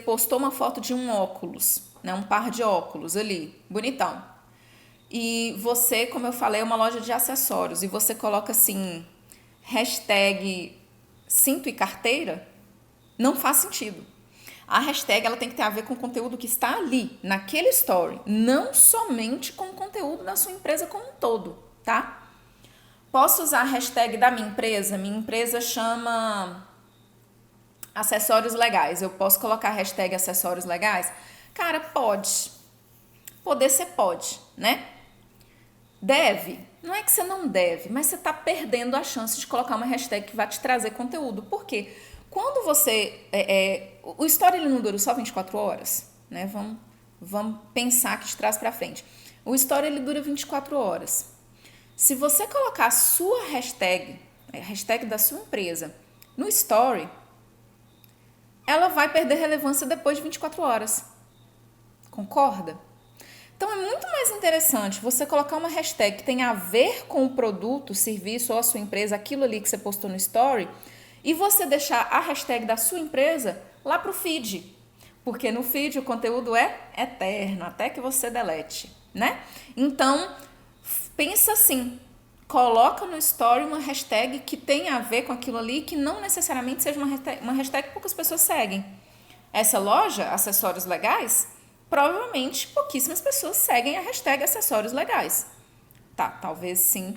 postou uma foto de um óculos, né, um par de óculos ali, bonitão. E você, como eu falei, é uma loja de acessórios e você coloca assim, hashtag cinto e carteira, não faz sentido. A hashtag ela tem que ter a ver com o conteúdo que está ali, naquele story, não somente com o conteúdo da sua empresa como um todo, tá? Posso usar a hashtag da minha empresa chama acessórios legais, eu posso colocar a hashtag acessórios legais? Cara, pode. Poder você pode, né? Deve? Não é que você não deve, mas você está perdendo a chance de colocar uma hashtag que vai te trazer conteúdo. Por quê? Quando você... o story ele não dura só 24 horas, né? Vamos pensar que de trás para frente. O story ele dura 24 horas. Se você colocar a sua hashtag, a hashtag da sua empresa, no story, ela vai perder relevância depois de 24 horas. Concorda? Então, é muito mais interessante você colocar uma hashtag que tem a ver com o produto, o serviço ou a sua empresa, aquilo ali que você postou no story, e você deixar a hashtag da sua empresa lá pro feed. Porque no feed o conteúdo é eterno, até que você delete, né? Então, pensa assim, coloca no story uma hashtag que tenha a ver com aquilo ali, que não necessariamente seja uma hashtag que poucas pessoas seguem. Essa loja, acessórios legais, provavelmente pouquíssimas pessoas seguem a hashtag acessórios legais. Tá, talvez sim,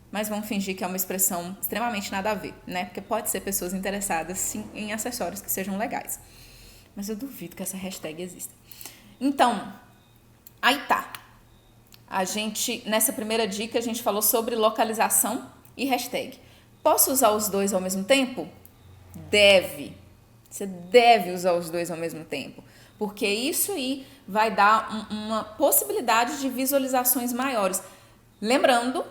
mas vamos fingir que é uma expressão extremamente nada a ver, né? Porque pode ser pessoas interessadas sim em acessórios que sejam legais. Mas eu duvido que essa hashtag exista. Então, aí tá. Nessa primeira dica, a gente falou sobre localização e hashtag. Posso usar os dois ao mesmo tempo? Deve. Você deve usar os dois ao mesmo tempo, porque isso aí vai dar uma possibilidade de visualizações maiores. Lembrando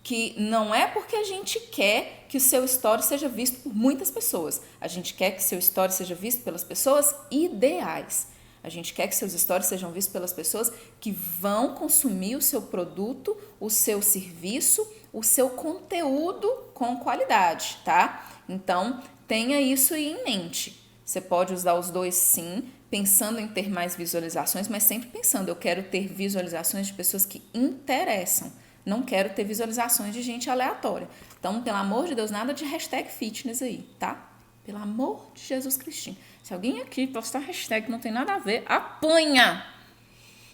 que não é porque a gente quer que o seu story seja visto por muitas pessoas. A gente quer que seu story seja visto pelas pessoas ideais. A gente quer que seus stories sejam vistos pelas pessoas que vão consumir o seu produto, o seu serviço, o seu conteúdo com qualidade, tá? Então, tenha isso aí em mente. Você pode usar os dois sim, pensando em ter mais visualizações, mas sempre pensando, eu quero ter visualizações de pessoas que interessam. Não quero ter visualizações de gente aleatória. Então, pelo amor de Deus, nada de hashtag fitness aí, tá? Pelo amor de Jesus Cristinho. Se alguém aqui postar hashtag que não tem nada a ver, apanha!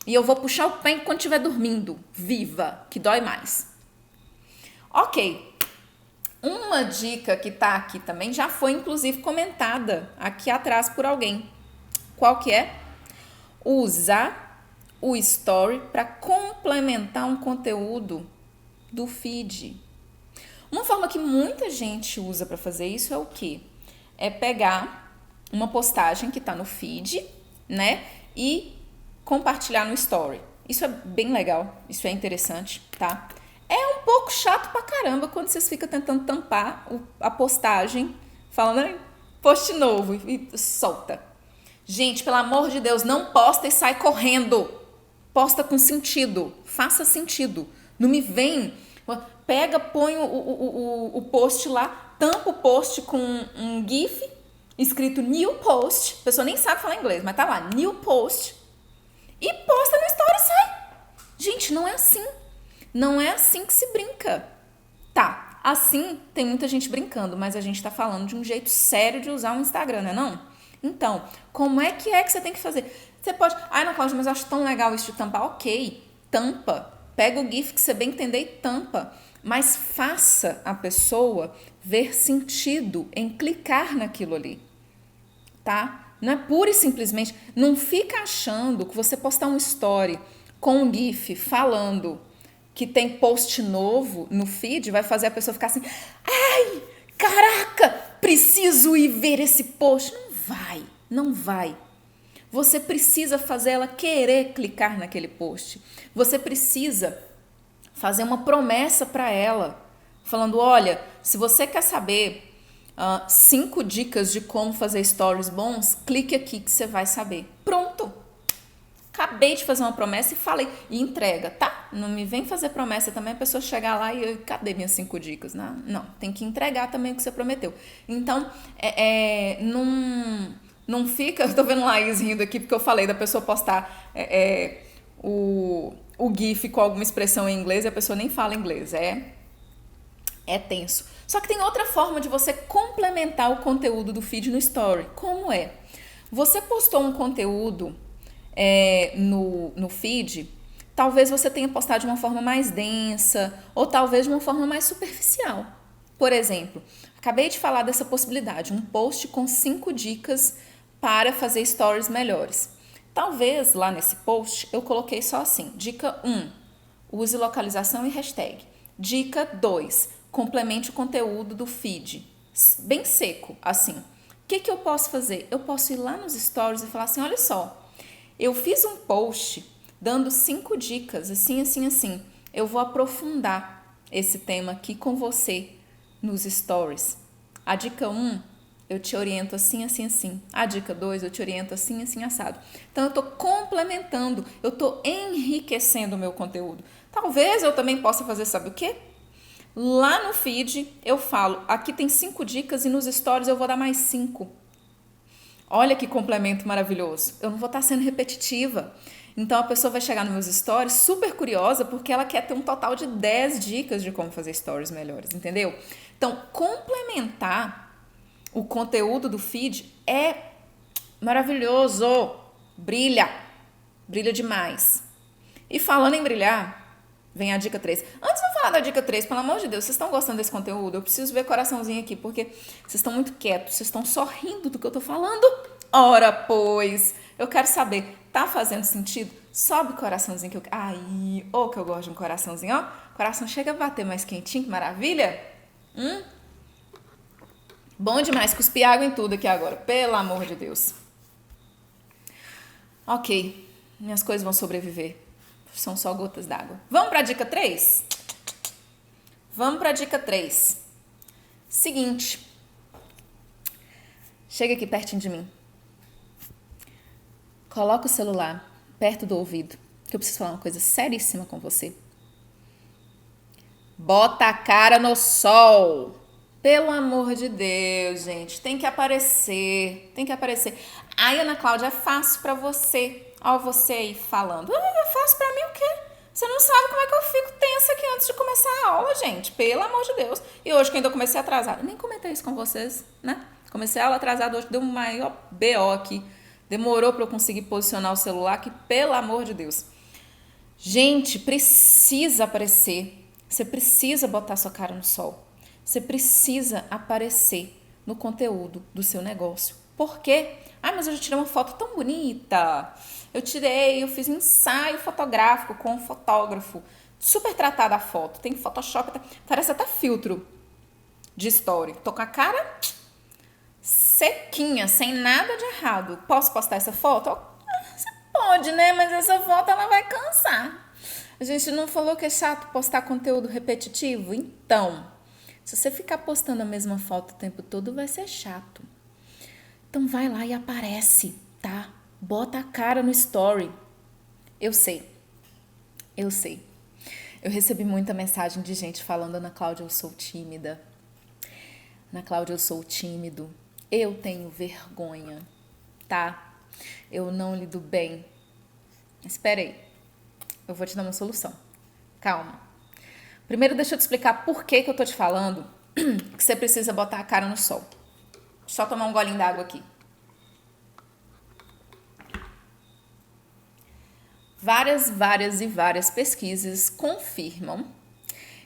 E eu vou puxar o pé enquanto estiver dormindo. Viva, que dói mais. Ok. Uma dica que tá aqui também já foi, inclusive, comentada aqui atrás por alguém. Qual que é? Usar o story para complementar um conteúdo do feed. Uma forma que muita gente usa para fazer isso é o quê? É pegar uma postagem que está no feed, né? E compartilhar no story. Isso é bem legal, isso é interessante, tá? É um pouco chato pra caramba quando vocês ficam tentando tampar a postagem, falando, post novo, e solta. Gente, pelo amor de Deus, não posta e sai correndo. Posta com sentido, faça sentido. Não me vem, pega, põe o post lá, tampa o post com um GIF escrito new post, a pessoa nem sabe falar inglês, mas tá lá, new post, e posta no story e sai. Gente, não é assim. Não é assim que se brinca. Tá, assim tem muita gente brincando, mas a gente tá falando de um jeito sério de usar o Instagram, né não? Então, como é que você tem que fazer? Você pode... Ai, não, Cláudia, mas eu acho tão legal isso de tampar. Ok, tampa. Pega o GIF que você bem entender e tampa. Mas faça a pessoa ver sentido em clicar naquilo ali. Tá? Não é pura e simplesmente... Não fica achando que você postar um story com um GIF falando que tem post novo no feed vai fazer a pessoa ficar assim... Ai, caraca, preciso ir ver esse post. Não vai, não vai. Você precisa fazer ela querer clicar naquele post. Você precisa fazer uma promessa para ela, falando, olha, se você quer saber 5 dicas de como fazer stories bons, clique aqui que você vai saber. Pronto. Acabei de fazer uma promessa e falei, e entrega, tá? Não me vem fazer promessa também, a pessoa chegar lá e cadê minhas 5 dicas? Não, tem que entregar também o que você prometeu. Então, não fica... Eu tô vendo Laís rindo aqui porque eu falei da pessoa postar o GIF com alguma expressão em inglês e a pessoa nem fala inglês. É tenso. Só que tem outra forma de você complementar o conteúdo do feed no story. Como é? Você postou um conteúdo no feed, talvez você tenha postado de uma forma mais densa ou talvez de uma forma mais superficial. Por exemplo, acabei de falar dessa possibilidade, um post com 5 dicas para fazer stories melhores. Talvez lá nesse post eu coloquei só assim, dica 1, use localização e hashtag. Dica 2, complemente o conteúdo do feed. Bem seco, assim. O que eu posso fazer? Eu posso ir lá nos stories e falar assim, olha só, eu fiz um post dando 5 dicas, assim, assim, assim. Eu vou aprofundar esse tema aqui com você nos stories. A dica 1 eu te oriento assim, assim, assim. A dica 2, eu te oriento assim, assim, assado. Então, eu tô complementando, eu tô enriquecendo o meu conteúdo. Talvez eu também possa fazer, sabe o quê? Lá no feed, eu falo, aqui tem 5 dicas e nos stories eu vou dar mais 5. Olha que complemento maravilhoso. Eu não vou estar sendo repetitiva. Então a pessoa vai chegar nos meus stories super curiosa porque ela quer ter um total de 10 dicas de como fazer stories melhores, entendeu? Então, complementar o conteúdo do feed é maravilhoso. Brilha. Brilha demais. E falando em brilhar, vem a dica 3. Antes de eu falar da dica 3, pelo amor de Deus, vocês estão gostando desse conteúdo? Eu preciso ver coraçãozinho aqui, porque vocês estão muito quietos, vocês estão só rindo do que eu tô falando. Ora, pois, eu quero saber, tá fazendo sentido? Sobe o coraçãozinho que eu... Ai, que eu gosto de um coraçãozinho, ó. O coração chega a bater mais quentinho, que maravilha. Bom demais, cuspi água em tudo aqui agora, pelo amor de Deus. Ok, minhas coisas vão sobreviver. São só gotas d'água. Vamos para a dica 3? Vamos para a dica 3. Seguinte. Chega aqui pertinho de mim. Coloca o celular perto do ouvido, que eu preciso falar uma coisa seríssima com você. Bota a cara no sol. Pelo amor de Deus, gente. Tem que aparecer. Tem que aparecer. Ai, Ana Cláudia, é fácil pra você. Ó, você aí falando. É fácil pra mim o quê? Você não sabe como é que eu fico tensa aqui antes de começar a aula, gente. Pelo amor de Deus. E hoje que ainda comecei atrasada. Nem comentei isso com vocês, né? Comecei a aula atrasada hoje, deu um maior BO aqui. Demorou pra eu conseguir posicionar o celular, que pelo amor de Deus. Gente, precisa aparecer. Você precisa botar sua cara no sol. Você precisa aparecer no conteúdo do seu negócio. Por quê? Ah, mas eu já tirei uma foto tão bonita. Eu fiz um ensaio fotográfico com um fotógrafo. Super tratada a foto. Tem Photoshop, parece até filtro de story. Tô com a cara sequinha, sem nada de errado. Posso postar essa foto? Você pode, né? Mas essa foto ela vai cansar. A gente não falou que é chato postar conteúdo repetitivo? Então, se você ficar postando a mesma foto o tempo todo, vai ser chato. Então vai lá e aparece, tá? Bota a cara no story. Eu sei. Eu recebi muita mensagem de gente falando, Ana Cláudia, eu sou tímida. Ana Cláudia, eu sou tímido. Eu tenho vergonha, tá? Eu não lido bem. Espera aí. Eu vou te dar uma solução. Calma. Primeiro, deixa eu te explicar por que eu tô te falando que você precisa botar a cara no sol. Só tomar um golinho d'água aqui. Várias pesquisas confirmam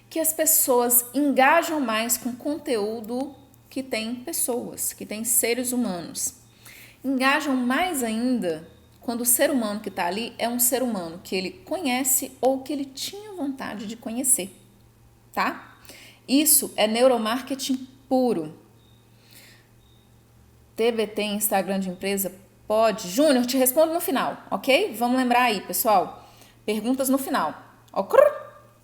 que as pessoas engajam mais com conteúdo que tem pessoas, que tem seres humanos. Engajam mais ainda quando o ser humano que está ali é um ser humano que ele conhece ou que ele tinha vontade de conhecer, tá? Isso é neuromarketing puro. TBT, Instagram de empresa, pode. Júnior, te respondo no final, ok? Vamos lembrar aí, pessoal. Perguntas no final.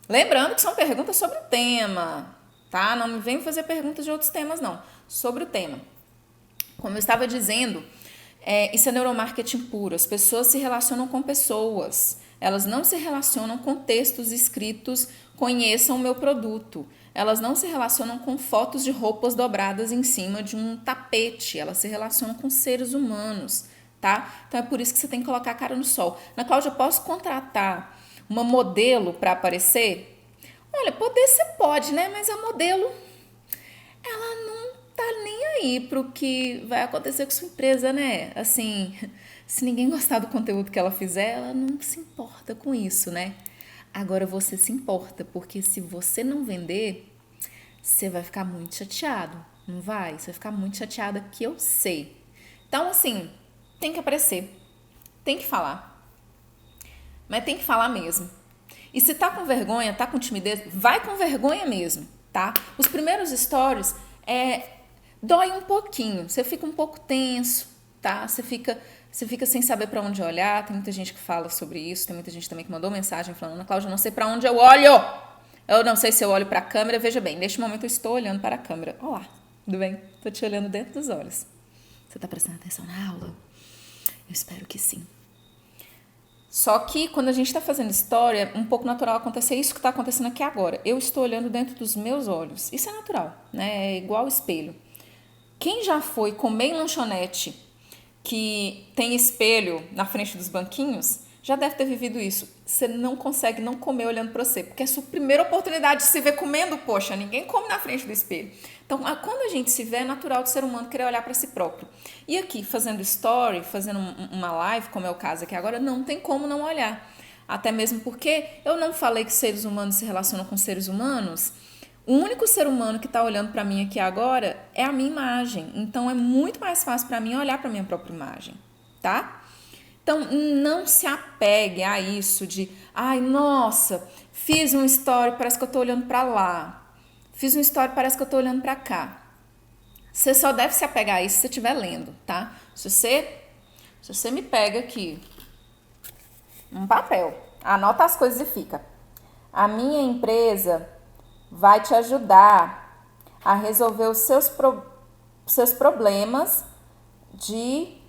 Lembrando que são perguntas sobre o tema, tá? Não me venham fazer perguntas de outros temas, não. Sobre o tema. Como eu estava dizendo, isso é neuromarketing puro. As pessoas se relacionam com pessoas. Elas não se relacionam com textos escritos, conheçam o meu produto. Elas não se relacionam com fotos de roupas dobradas em cima de um tapete. Elas se relacionam com seres humanos, tá? Então é por isso que você tem que colocar a cara no sol. Ana Cláudia, posso contratar uma modelo para aparecer? Olha, poder você pode, né? Mas a modelo, ela não tá nem aí pro que vai acontecer com sua empresa, né? Assim, se ninguém gostar do conteúdo que ela fizer, ela não se importa com isso, né? Agora você se importa, porque se você não vender, você vai ficar muito chateado, não vai? Você vai ficar muito chateada, que eu sei. Então, assim, tem que aparecer, tem que falar, mas tem que falar mesmo. E se tá com vergonha, tá com timidez, vai com vergonha mesmo, tá? Os primeiros stories, dói um pouquinho, você fica um pouco tenso, tá? Você fica sem saber para onde olhar. Tem muita gente que fala sobre isso. Tem muita gente também que mandou mensagem falando, Ana Cláudia, eu não sei para onde eu olho. Eu não sei se eu olho para a câmera. Veja bem, neste momento eu estou olhando para a câmera. Olha lá, Tudo bem? Tô te olhando dentro dos olhos. Você tá prestando atenção na aula? Eu espero que sim. Só que quando a gente tá fazendo história, é um pouco natural acontecer isso que tá acontecendo aqui agora. Eu estou olhando dentro dos meus olhos. Isso é natural, né? É igual espelho. Quem já foi comer em lanchonete que tem espelho na frente dos banquinhos, já deve ter vivido isso. Você não consegue não comer olhando para você, porque é a sua primeira oportunidade de se ver comendo, poxa, ninguém come na frente do espelho. Então, quando a gente se vê, é natural do ser humano querer olhar para si próprio. E aqui, fazendo story, fazendo uma live, como é o caso aqui agora, não tem como não olhar. Até mesmo porque eu não falei que seres humanos se relacionam com seres humanos. O único ser humano que está olhando para mim aqui agora é a minha imagem. Então, é muito mais fácil para mim olhar para minha própria imagem, tá? Então, não se apegue a isso de, ai, nossa, fiz um story, parece que eu tô olhando para lá. Fiz um story, parece que eu tô olhando para cá. Você só deve se apegar a isso se você estiver lendo, tá? Se você me pega aqui um papel, anota as coisas e fica. A minha empresa vai te ajudar a resolver os seus problemas de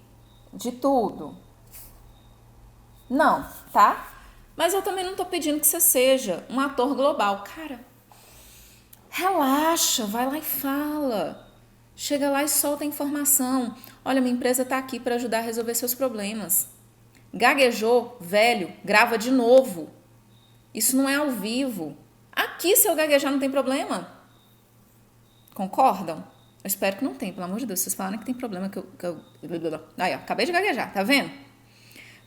tudo. Não, tá? Mas eu também não tô pedindo que você seja um ator global. Cara, relaxa, vai lá e fala. Chega lá e solta a informação. Olha, minha empresa tá aqui para ajudar a resolver seus problemas. Gaguejou, velho, grava de novo. Isso não é ao vivo. Aqui, se eu gaguejar, não tem problema. Concordam? Eu espero que não tem, pelo amor de Deus. Vocês falaram que tem problema que eu... Aí, ó, acabei de gaguejar, tá vendo?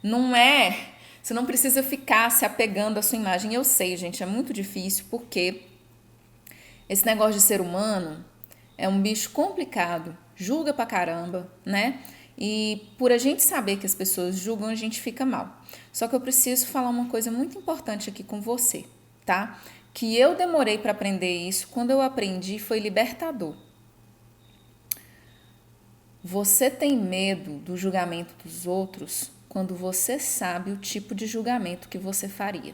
Não é... Você não precisa ficar se apegando à sua imagem. Eu sei, gente, é muito difícil porque esse negócio de ser humano é um bicho complicado. Julga pra caramba, né? E por a gente saber que as pessoas julgam, a gente fica mal. Só que eu preciso falar uma coisa muito importante aqui com você, tá? Que eu demorei para aprender isso. Quando eu aprendi, foi libertador. Você tem medo do julgamento dos outros quando você sabe o tipo de julgamento que você faria.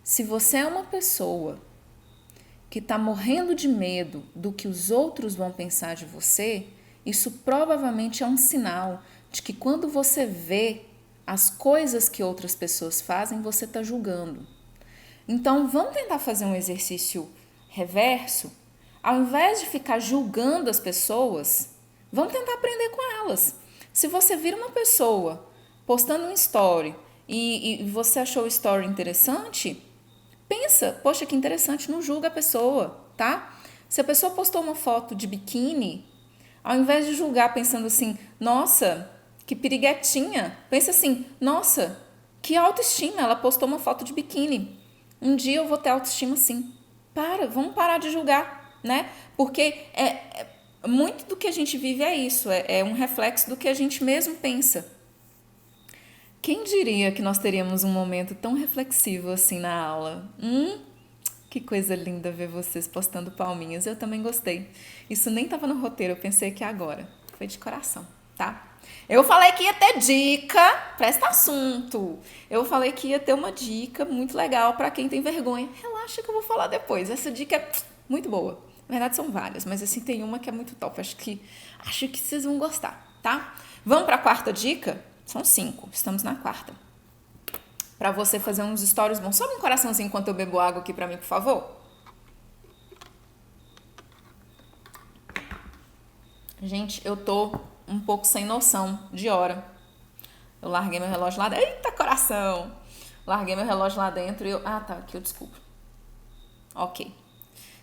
Se você é uma pessoa que está morrendo de medo do que os outros vão pensar de você, isso provavelmente é um sinal de que quando você vê as coisas que outras pessoas fazem, você está julgando. Então, vamos tentar fazer um exercício reverso. Ao invés de ficar julgando as pessoas, vamos tentar aprender com elas. Se você vira uma pessoa postando um story e você achou o story interessante, pensa, poxa, que interessante, não julga a pessoa, tá? Se a pessoa postou uma foto de biquíni, ao invés de julgar pensando assim, nossa, que piriguetinha, pensa assim, nossa, que autoestima, ela postou uma foto de biquíni. Um dia eu vou ter autoestima sim. Vamos parar de julgar, né? Porque muito do que a gente vive é isso, é um reflexo do que a gente mesmo pensa. Quem diria que nós teríamos um momento tão reflexivo assim na aula? Que coisa linda ver vocês postando palminhas. Eu também gostei. Isso nem estava no roteiro, eu pensei que agora. Foi de coração, tá? Eu falei que ia ter dica, presta assunto. Eu falei que ia ter uma dica muito legal para quem tem vergonha. Relaxa que eu vou falar depois. Essa dica é muito boa. Na verdade são várias, mas assim tem uma que é muito top. Acho que vocês vão gostar, tá? Vamos para a quarta dica? São 5, estamos na quarta. Para você fazer uns stories bons. Sobe um coraçãozinho enquanto eu bebo água aqui para mim, por favor. Gente, eu tô um pouco sem noção de hora. Eu larguei meu relógio lá dentro. Eita, coração! Larguei meu relógio lá dentro e eu... Ah, tá, aqui eu desculpo. Ok.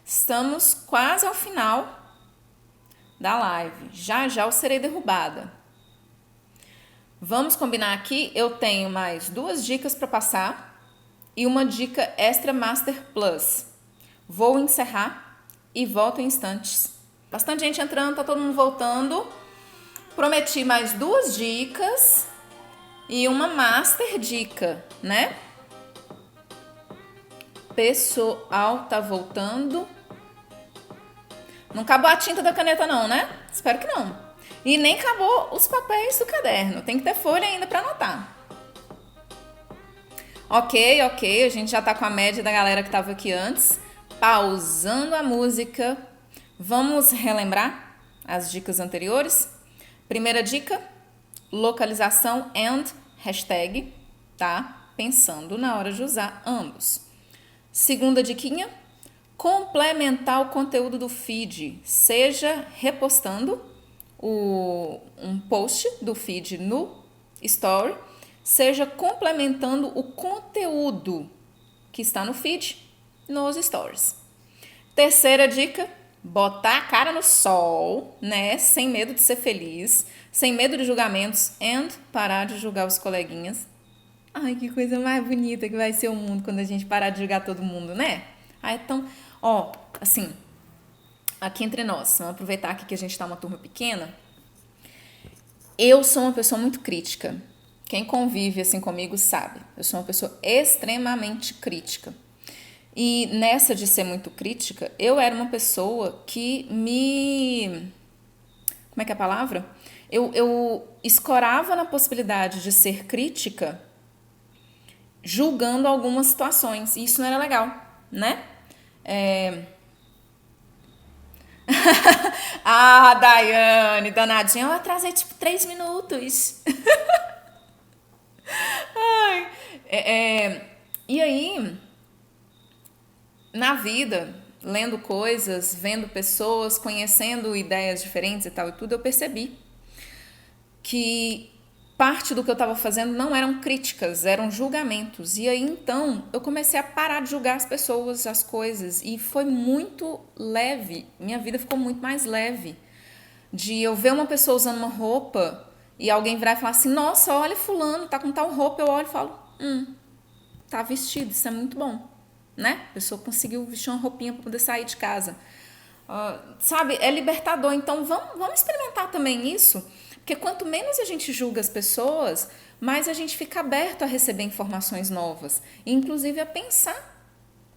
Estamos quase ao final da live. Já eu serei derrubada. Vamos combinar aqui, eu tenho mais 2 dicas para passar e uma dica extra Master Plus. Vou encerrar e volto em instantes. Bastante gente entrando, tá todo mundo voltando. Prometi mais 2 dicas e uma Master Dica, né? Pessoal tá voltando. Não acabou a tinta da caneta não, né? Espero que não. E nem acabou os papéis do caderno. Tem que ter folha ainda para anotar. Ok. A gente já tá com a média da galera que tava aqui antes. Pausando a música Vamos relembrar as dicas anteriores? Primeira dica, localização and hashtag, tá? Pensando na hora de usar ambos. Segunda diquinha, complementar o conteúdo do feed, seja repostando um post do feed no story, seja complementando o conteúdo que está no feed nos stories. Terceira dica, botar a cara no sol, né? Sem medo de ser feliz, sem medo de julgamentos and parar de julgar os coleguinhas. Ai, que coisa mais bonita que vai ser o mundo quando a gente parar de julgar todo mundo, né? Ah, então, assim, aqui entre nós, vamos aproveitar aqui que a gente tá uma turma pequena. Eu sou uma pessoa muito crítica. Quem convive assim comigo sabe. Eu sou uma pessoa extremamente crítica. E nessa de ser muito crítica, eu era uma pessoa que Como é que é a palavra? Eu escorava na possibilidade de ser crítica julgando algumas situações. E isso não era legal, né? Ah, Daiane, danadinha, eu atrasei tipo 3 minutos. Ai, e aí, na vida, lendo coisas, vendo pessoas, conhecendo ideias diferentes e tal e tudo, eu percebi que parte do que eu estava fazendo não eram críticas, eram julgamentos. E aí, então, eu comecei a parar de julgar as pessoas, as coisas. E foi muito leve. Minha vida ficou muito mais leve. De eu ver uma pessoa usando uma roupa e alguém virar e falar assim, nossa, olha fulano, tá com tal roupa. Eu olho e falo, tá vestido, isso é muito bom. Né? A pessoa conseguiu vestir uma roupinha para poder sair de casa. Sabe, é libertador. Então, vamos experimentar também isso. Porque quanto menos a gente julga as pessoas, mais a gente fica aberto a receber informações novas. E, inclusive, a pensar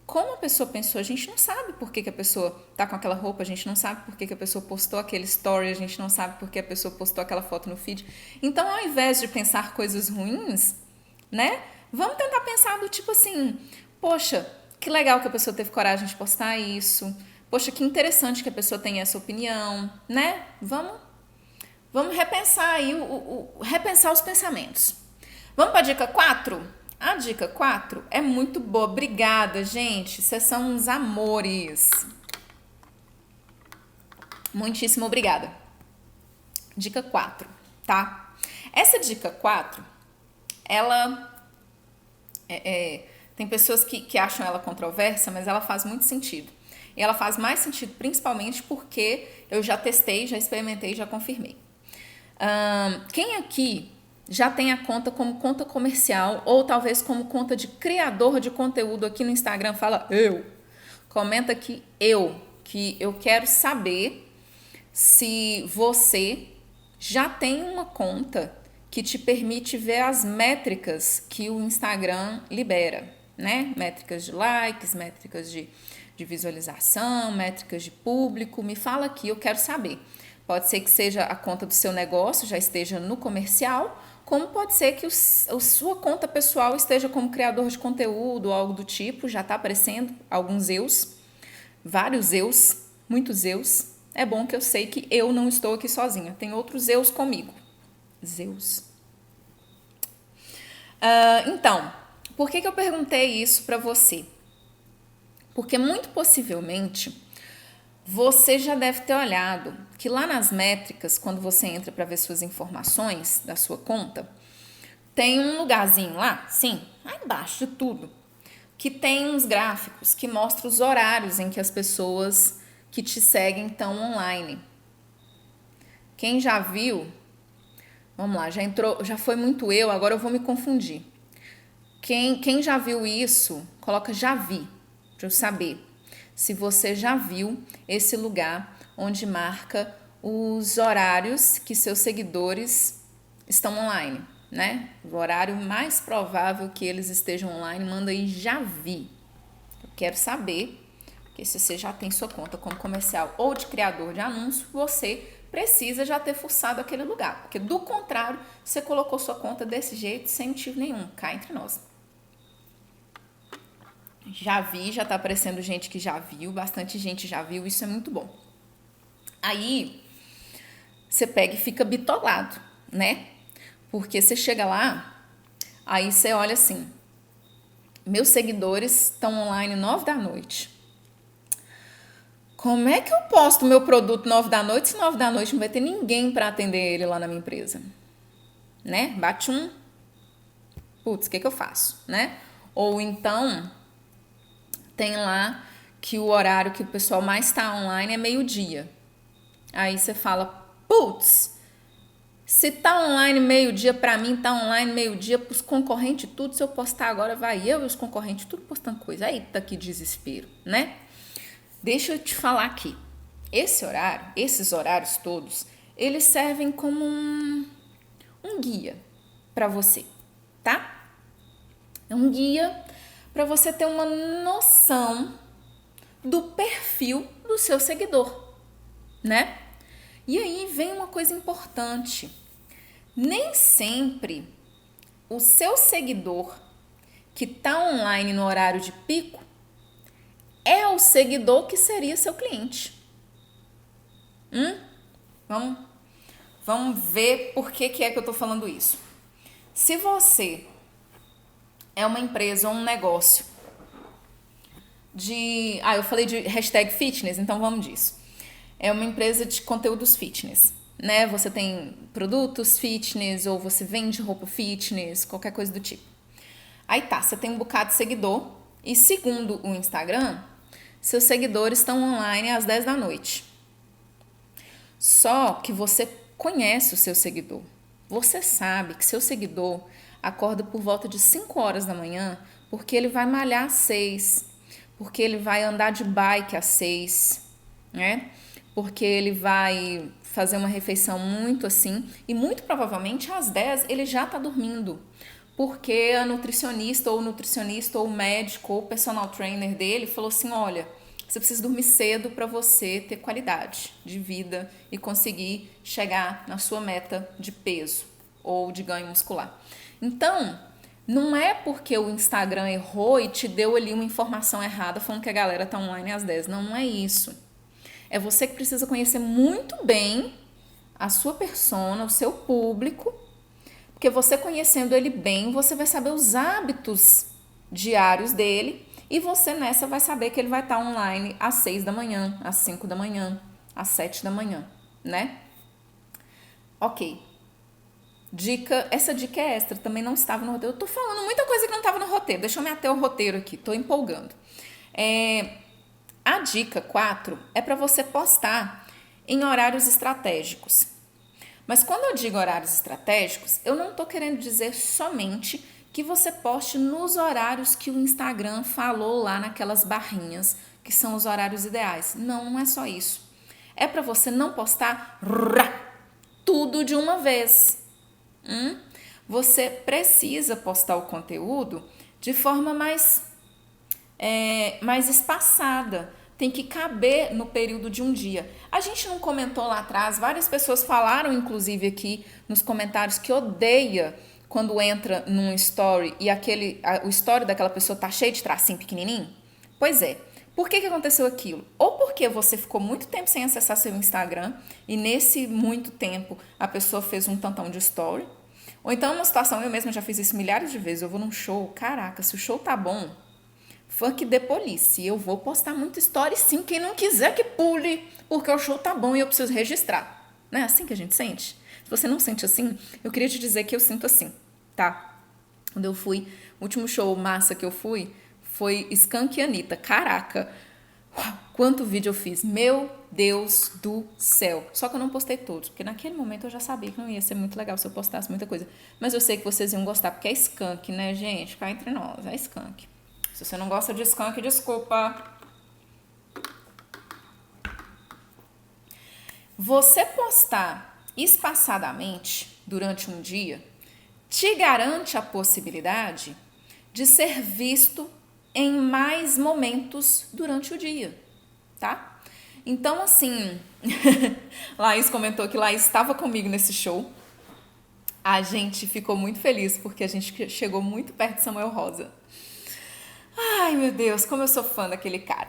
como a pessoa pensou. A gente não sabe por que a pessoa tá com aquela roupa, a gente não sabe por que a pessoa postou aquele story, a gente não sabe por que a pessoa postou aquela foto no feed. Então, ao invés de pensar coisas ruins, né? Vamos tentar pensar do tipo assim, poxa, que legal que a pessoa teve coragem de postar isso. Poxa, que interessante que a pessoa tenha essa opinião, né? Vamos repensar aí, repensar os pensamentos. Vamos para a dica 4? A dica 4 é muito boa. Obrigada, gente. Vocês são uns amores. Muitíssimo obrigada. Dica 4, tá? Essa dica 4, ela... tem pessoas que acham ela controversa, mas ela faz muito sentido. E ela faz mais sentido principalmente porque eu já testei, já experimentei, já confirmei. Quem aqui já tem a conta como conta comercial ou talvez como conta de criador de conteúdo aqui no Instagram? Fala eu. Comenta aqui eu, que eu quero saber se você já tem uma conta que te permite ver as métricas que o Instagram libera, né? Métricas de likes, métricas de visualização, métricas de público. Me fala aqui, eu quero saber. Pode ser que seja a conta do seu negócio, já esteja no comercial, como pode ser que a sua conta pessoal esteja como criador de conteúdo ou algo do tipo, já está aparecendo alguns eus, vários eus, muitos eus. É bom que eu sei que eu não estou aqui sozinha, tem outros eus comigo. Zeus. Então, por que eu perguntei isso para você? Porque muito possivelmente você já deve ter olhado que lá nas métricas, quando você entra para ver suas informações da sua conta, tem um lugarzinho lá, sim, lá embaixo de tudo, que tem uns gráficos que mostram os horários em que as pessoas que te seguem estão online. Quem já viu, vamos lá, já foi muito eu, agora eu vou me confundir. Quem já viu isso, coloca já vi, para eu saber se você já viu esse lugar onde marca os horários que seus seguidores estão online, né? O horário mais provável que eles estejam online, manda aí já vi. Eu quero saber, porque se você já tem sua conta como comercial ou de criador de anúncio, você precisa já ter fuçado aquele lugar, porque do contrário, você colocou sua conta desse jeito sem motivo nenhum, cá entre nós. Já vi, já tá aparecendo gente que já viu, bastante gente já viu, isso é muito bom. Aí você pega e fica bitolado, né? Porque você chega lá, aí você olha assim, meus seguidores estão online 9 da noite. Como é que eu posto meu produto 9 da noite se 9 da noite não vai ter ninguém para atender ele lá na minha empresa? Né? Bate um, putz, o que eu faço, né? Ou então, tem lá que o horário que o pessoal mais está online é meio-dia. Aí você fala, putz, se tá online meio-dia, pra mim tá online meio-dia, pros concorrentes tudo, se eu postar agora, vai eu e os concorrentes tudo postando coisa. Eita, que desespero, né? Deixa eu te falar aqui. Esses horários todos, eles servem como um guia pra você, tá? É um guia pra você ter uma noção do perfil do seu seguidor, né? E aí vem uma coisa importante. Nem sempre o seu seguidor que está online no horário de pico é o seguidor que seria seu cliente. Vamos ver por que é que eu estou falando isso. Se você é uma empresa ou um negócio eu falei de hashtag fitness, então vamos disso. É uma empresa de conteúdos fitness, né? Você tem produtos fitness ou você vende roupa fitness, qualquer coisa do tipo. Aí tá, você tem um bocado de seguidor e segundo o Instagram, seus seguidores estão online às 10 da noite. Só que você conhece o seu seguidor. Você sabe que seu seguidor acorda por volta de 5 horas da manhã porque ele vai malhar às 6, porque ele vai andar de bike às 6, né? Porque ele vai fazer uma refeição muito assim e muito provavelmente às 10 ele já tá dormindo. Porque a nutricionista ou o médico ou o personal trainer dele falou assim, olha, você precisa dormir cedo para você ter qualidade de vida e conseguir chegar na sua meta de peso ou de ganho muscular. Então, não é porque o Instagram errou e te deu ali uma informação errada falando que a galera tá online às 10. Não é isso. É você que precisa conhecer muito bem a sua persona, o seu público, porque você conhecendo ele bem, você vai saber os hábitos diários dele e você nessa vai saber que ele vai estar online às 6 da manhã, às 5 da manhã, às 7 da manhã, né? Ok. Essa dica é extra, também não estava no roteiro. Eu tô falando muita coisa que não estava no roteiro, deixa eu me ater ao roteiro aqui, tô empolgando. A dica 4 é para você postar em horários estratégicos. Mas quando eu digo horários estratégicos, eu não estou querendo dizer somente que você poste nos horários que o Instagram falou lá naquelas barrinhas, que são os horários ideais. Não, não é só isso. É para você não postar tudo de uma vez. Você precisa postar o conteúdo de forma mais espaçada. Tem que caber no período de um dia. A gente não comentou lá atrás, várias pessoas falaram, inclusive aqui nos comentários, que odeia quando entra num story e o story daquela pessoa tá cheio de tracinho pequenininho. Pois é. Por que aconteceu aquilo? Ou porque você ficou muito tempo sem acessar seu Instagram e nesse muito tempo a pessoa fez um tantão de story. Ou então uma situação, eu mesma já fiz isso milhares de vezes, eu vou num show, caraca, se o show tá bom, fuck the police, eu vou postar muita story sim, quem não quiser que pule, porque o show tá bom e eu preciso registrar. Não é assim que a gente sente? Se você não sente assim, eu queria te dizer que eu sinto assim, tá? Quando eu fui, o último show massa que eu fui foi Skank e Anitta. Caraca, uau, quanto vídeo eu fiz, meu Deus do céu. Só que eu não postei todos, porque naquele momento eu já sabia que não ia ser muito legal se eu postasse muita coisa. Mas eu sei que vocês iam gostar, porque é Skank, né, gente? Cá entre nós, é Skank. Se você não gosta de Skank, desculpa. Você postar espaçadamente durante um dia te garante a possibilidade de ser visto em mais momentos durante o dia, tá? Então, assim, Laís comentou que Laís estava comigo nesse show. A gente ficou muito feliz porque a gente chegou muito perto de Samuel Rosa. Ai, meu Deus, como eu sou fã daquele cara.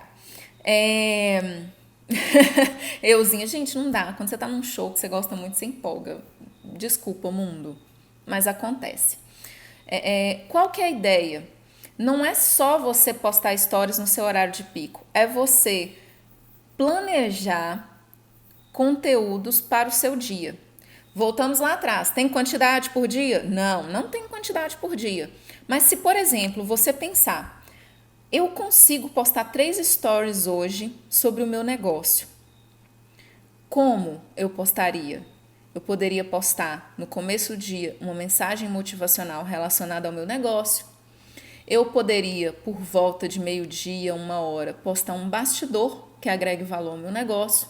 Euzinha, gente, não dá. Quando você tá num show que você gosta muito, você empolga. Desculpa, mundo. Mas acontece. Qual que é a ideia? Não é só você postar stories no seu horário de pico. É você planejar conteúdos para o seu dia. Voltamos lá atrás. Tem quantidade por dia? Não, não tem quantidade por dia. Mas se, por exemplo, você pensar, eu consigo postar 3 stories hoje sobre o meu negócio. Como eu postaria? Eu poderia postar no começo do dia uma mensagem motivacional relacionada ao meu negócio. Eu poderia, por volta de meio-dia, 1 hora, postar um bastidor que agregue valor ao meu negócio.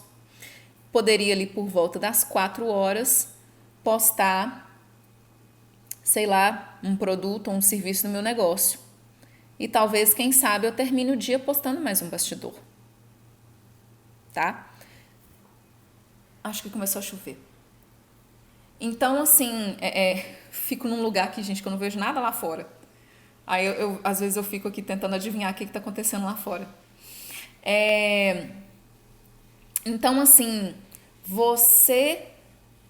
Poderia ali por volta das 4 horas postar, sei lá, um produto ou um serviço no meu negócio. E talvez, quem sabe, eu termine o dia postando mais um bastidor. Tá? Acho que começou a chover. Então, assim, fico num lugar aqui, gente, que eu não vejo nada lá fora. Aí, às vezes, eu fico aqui tentando adivinhar o que está acontecendo lá fora. Então, assim, você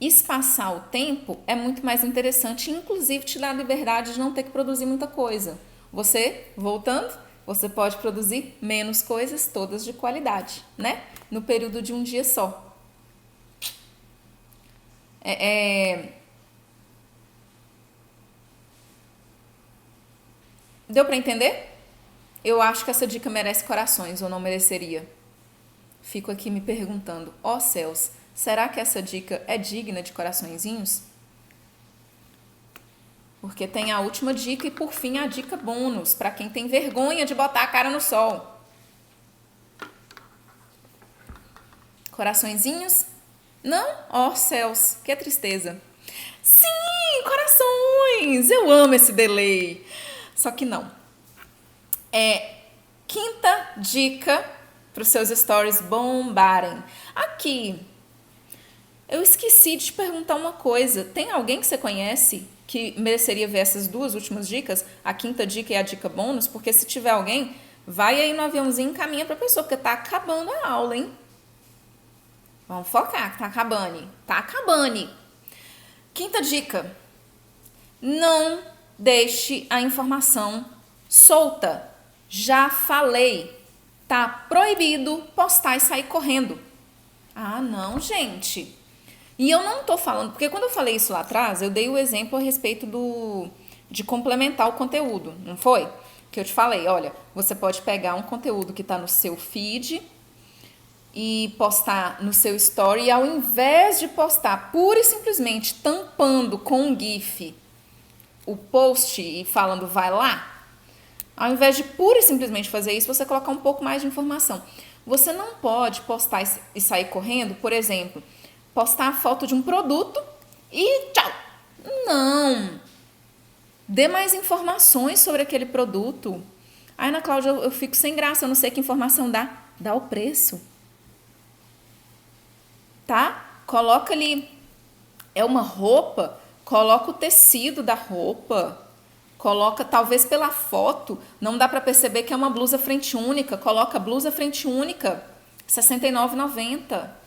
espaçar o tempo é muito mais interessante, inclusive te dá a liberdade de não ter que produzir muita coisa. Você, voltando, você pode produzir menos coisas, todas de qualidade, né? No período de um dia só. Deu pra entender? Eu acho que essa dica merece corações, ou não mereceria? Fico aqui me perguntando, ó céus, será que essa dica é digna de coraçõezinhos? Porque tem a última dica e, por fim, a dica bônus, para quem tem vergonha de botar a cara no sol. Coraçõezinhos? Não? Ó céus, que tristeza. Sim, corações! Eu amo esse delay. Só que não. Quinta dica para os seus stories bombarem. Aqui, eu esqueci de te perguntar uma coisa. Tem alguém que você conhece que mereceria ver essas 2 últimas dicas? A quinta dica e a dica bônus? Porque se tiver alguém, vai aí no aviãozinho e encaminha para a pessoa, porque tá acabando a aula, hein? Vamos focar, tá acabando. Tá acabando. Quinta dica. Não deixe a informação solta. Já falei. Tá proibido postar e sair correndo. Ah, não, gente. E eu não tô falando, porque quando eu falei isso lá atrás, eu dei o exemplo a respeito de complementar o conteúdo, não foi? Que eu te falei, olha, você pode pegar um conteúdo que tá no seu feed e postar no seu story, e ao invés de postar pura e simplesmente tampando com um GIF o post e falando vai lá, ao invés de pura e simplesmente fazer isso, você colocar um pouco mais de informação. Você não pode postar e sair correndo, por exemplo, postar a foto de um produto e tchau. Não. Dê mais informações sobre aquele produto. Ai, Ana Cláudia, eu fico sem graça, eu não sei que informação dá. Dá o preço. Tá? Coloca ali, é uma roupa, coloca o tecido da roupa, coloca, talvez pela foto, não dá para perceber que é uma blusa frente única, coloca blusa frente única, R$ 69,90.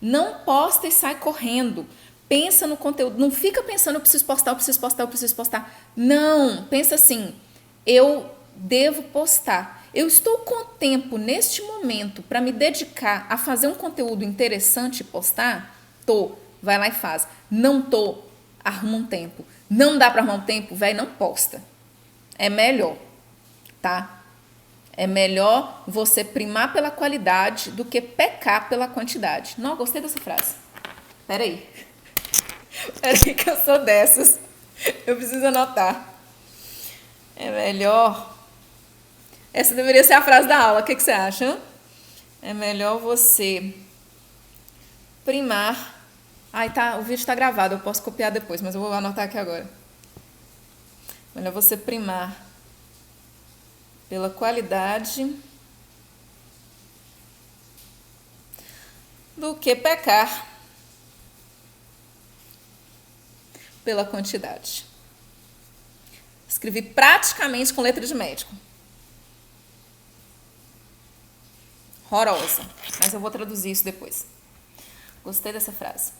Não posta e sai correndo. Pensa no conteúdo, não fica pensando eu preciso postar, eu preciso postar, eu preciso postar. Não, pensa assim, eu devo postar. Eu estou com tempo neste momento para me dedicar a fazer um conteúdo interessante e postar? Tô, vai lá e faz. Não tô, arruma um tempo. Não dá para arrumar um tempo, velho, não posta. É melhor, tá? É melhor você primar pela qualidade do que pecar pela quantidade. Não, gostei dessa frase. Peraí que eu sou dessas. Eu preciso anotar. É melhor... Essa deveria ser a frase da aula. O que você acha? É melhor você primar... Ai, tá, o vídeo tá gravado, eu posso copiar depois, mas eu vou anotar aqui agora. Melhor você primar pela qualidade do que pecar pela quantidade. Escrevi praticamente com letra de médico. Horrorosa. Mas eu vou traduzir isso depois. Gostei dessa frase.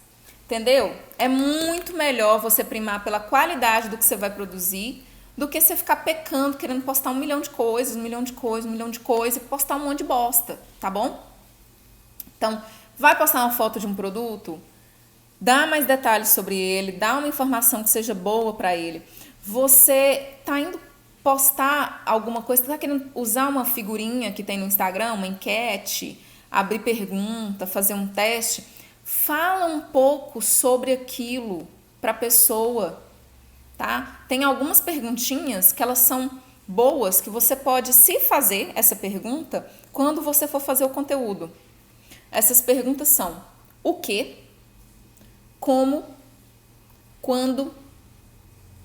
Entendeu? É muito melhor você primar pela qualidade do que você vai produzir do que você ficar pecando, querendo postar 1 milhão de coisas, 1 milhão de coisas, 1 milhão de coisas e postar um monte de bosta, tá bom? Então, vai postar uma foto de um produto? Dá mais detalhes sobre ele, dá uma informação que seja boa para ele. Você tá indo postar alguma coisa, tá querendo usar uma figurinha que tem no Instagram, uma enquete, abrir pergunta, fazer um teste, fala um pouco sobre aquilo para a pessoa, tá? Tem algumas perguntinhas que elas são boas, que você pode se fazer essa pergunta quando você for fazer o conteúdo. Essas perguntas são: o que, como, quando,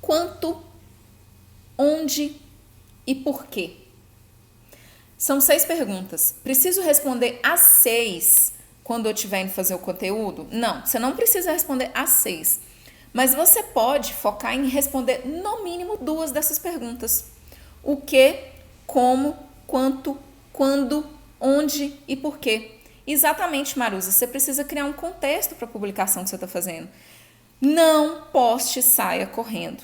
quanto, onde e por quê. São 6 perguntas. Preciso responder as 6 quando eu estiver indo fazer o conteúdo? Não, você não precisa responder as 6. Mas você pode focar em responder no mínimo 2 dessas perguntas. O que, como, quanto, quando, onde e por quê. Exatamente, Marusa, você precisa criar um contexto para a publicação que você está fazendo. Não poste e saia correndo.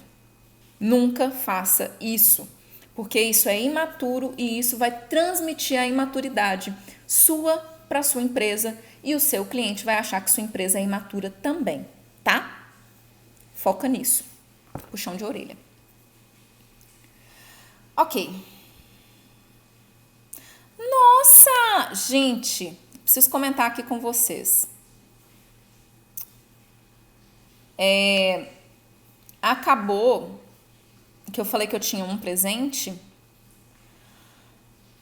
Nunca faça isso, porque isso é imaturo e isso vai transmitir a imaturidade sua para sua empresa e o seu cliente vai achar que sua empresa é imatura também, tá? Foca nisso. Puxão de orelha. Ok. Nossa, gente, preciso comentar aqui com vocês. Acabou que eu falei que eu tinha um presente,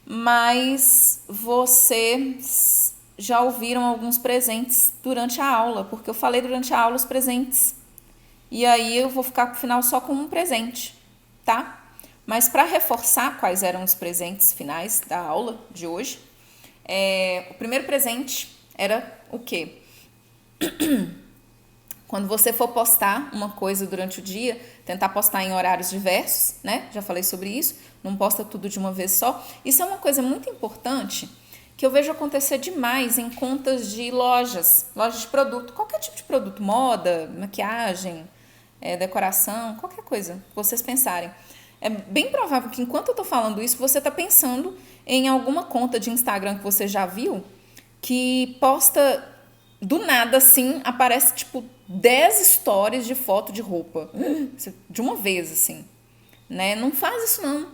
mas vocês já ouviram alguns presentes durante a aula, porque eu falei durante a aula os presentes. E aí eu vou ficar no final só com um presente, tá? Mas para reforçar quais eram os presentes finais da aula de hoje, o primeiro presente era o quê? Quando você for postar uma coisa durante o dia, tentar postar em horários diversos, né? Já falei sobre isso, não posta tudo de uma vez só. Isso é uma coisa muito importante que eu vejo acontecer demais em contas de lojas de produto, qualquer tipo de produto, moda, maquiagem, decoração, qualquer coisa que vocês pensarem. É bem provável que enquanto eu tô falando isso, você tá pensando em alguma conta de Instagram que você já viu, que posta do nada assim, aparece tipo 10 stories de foto de roupa, de uma vez assim, né? Não faz isso não.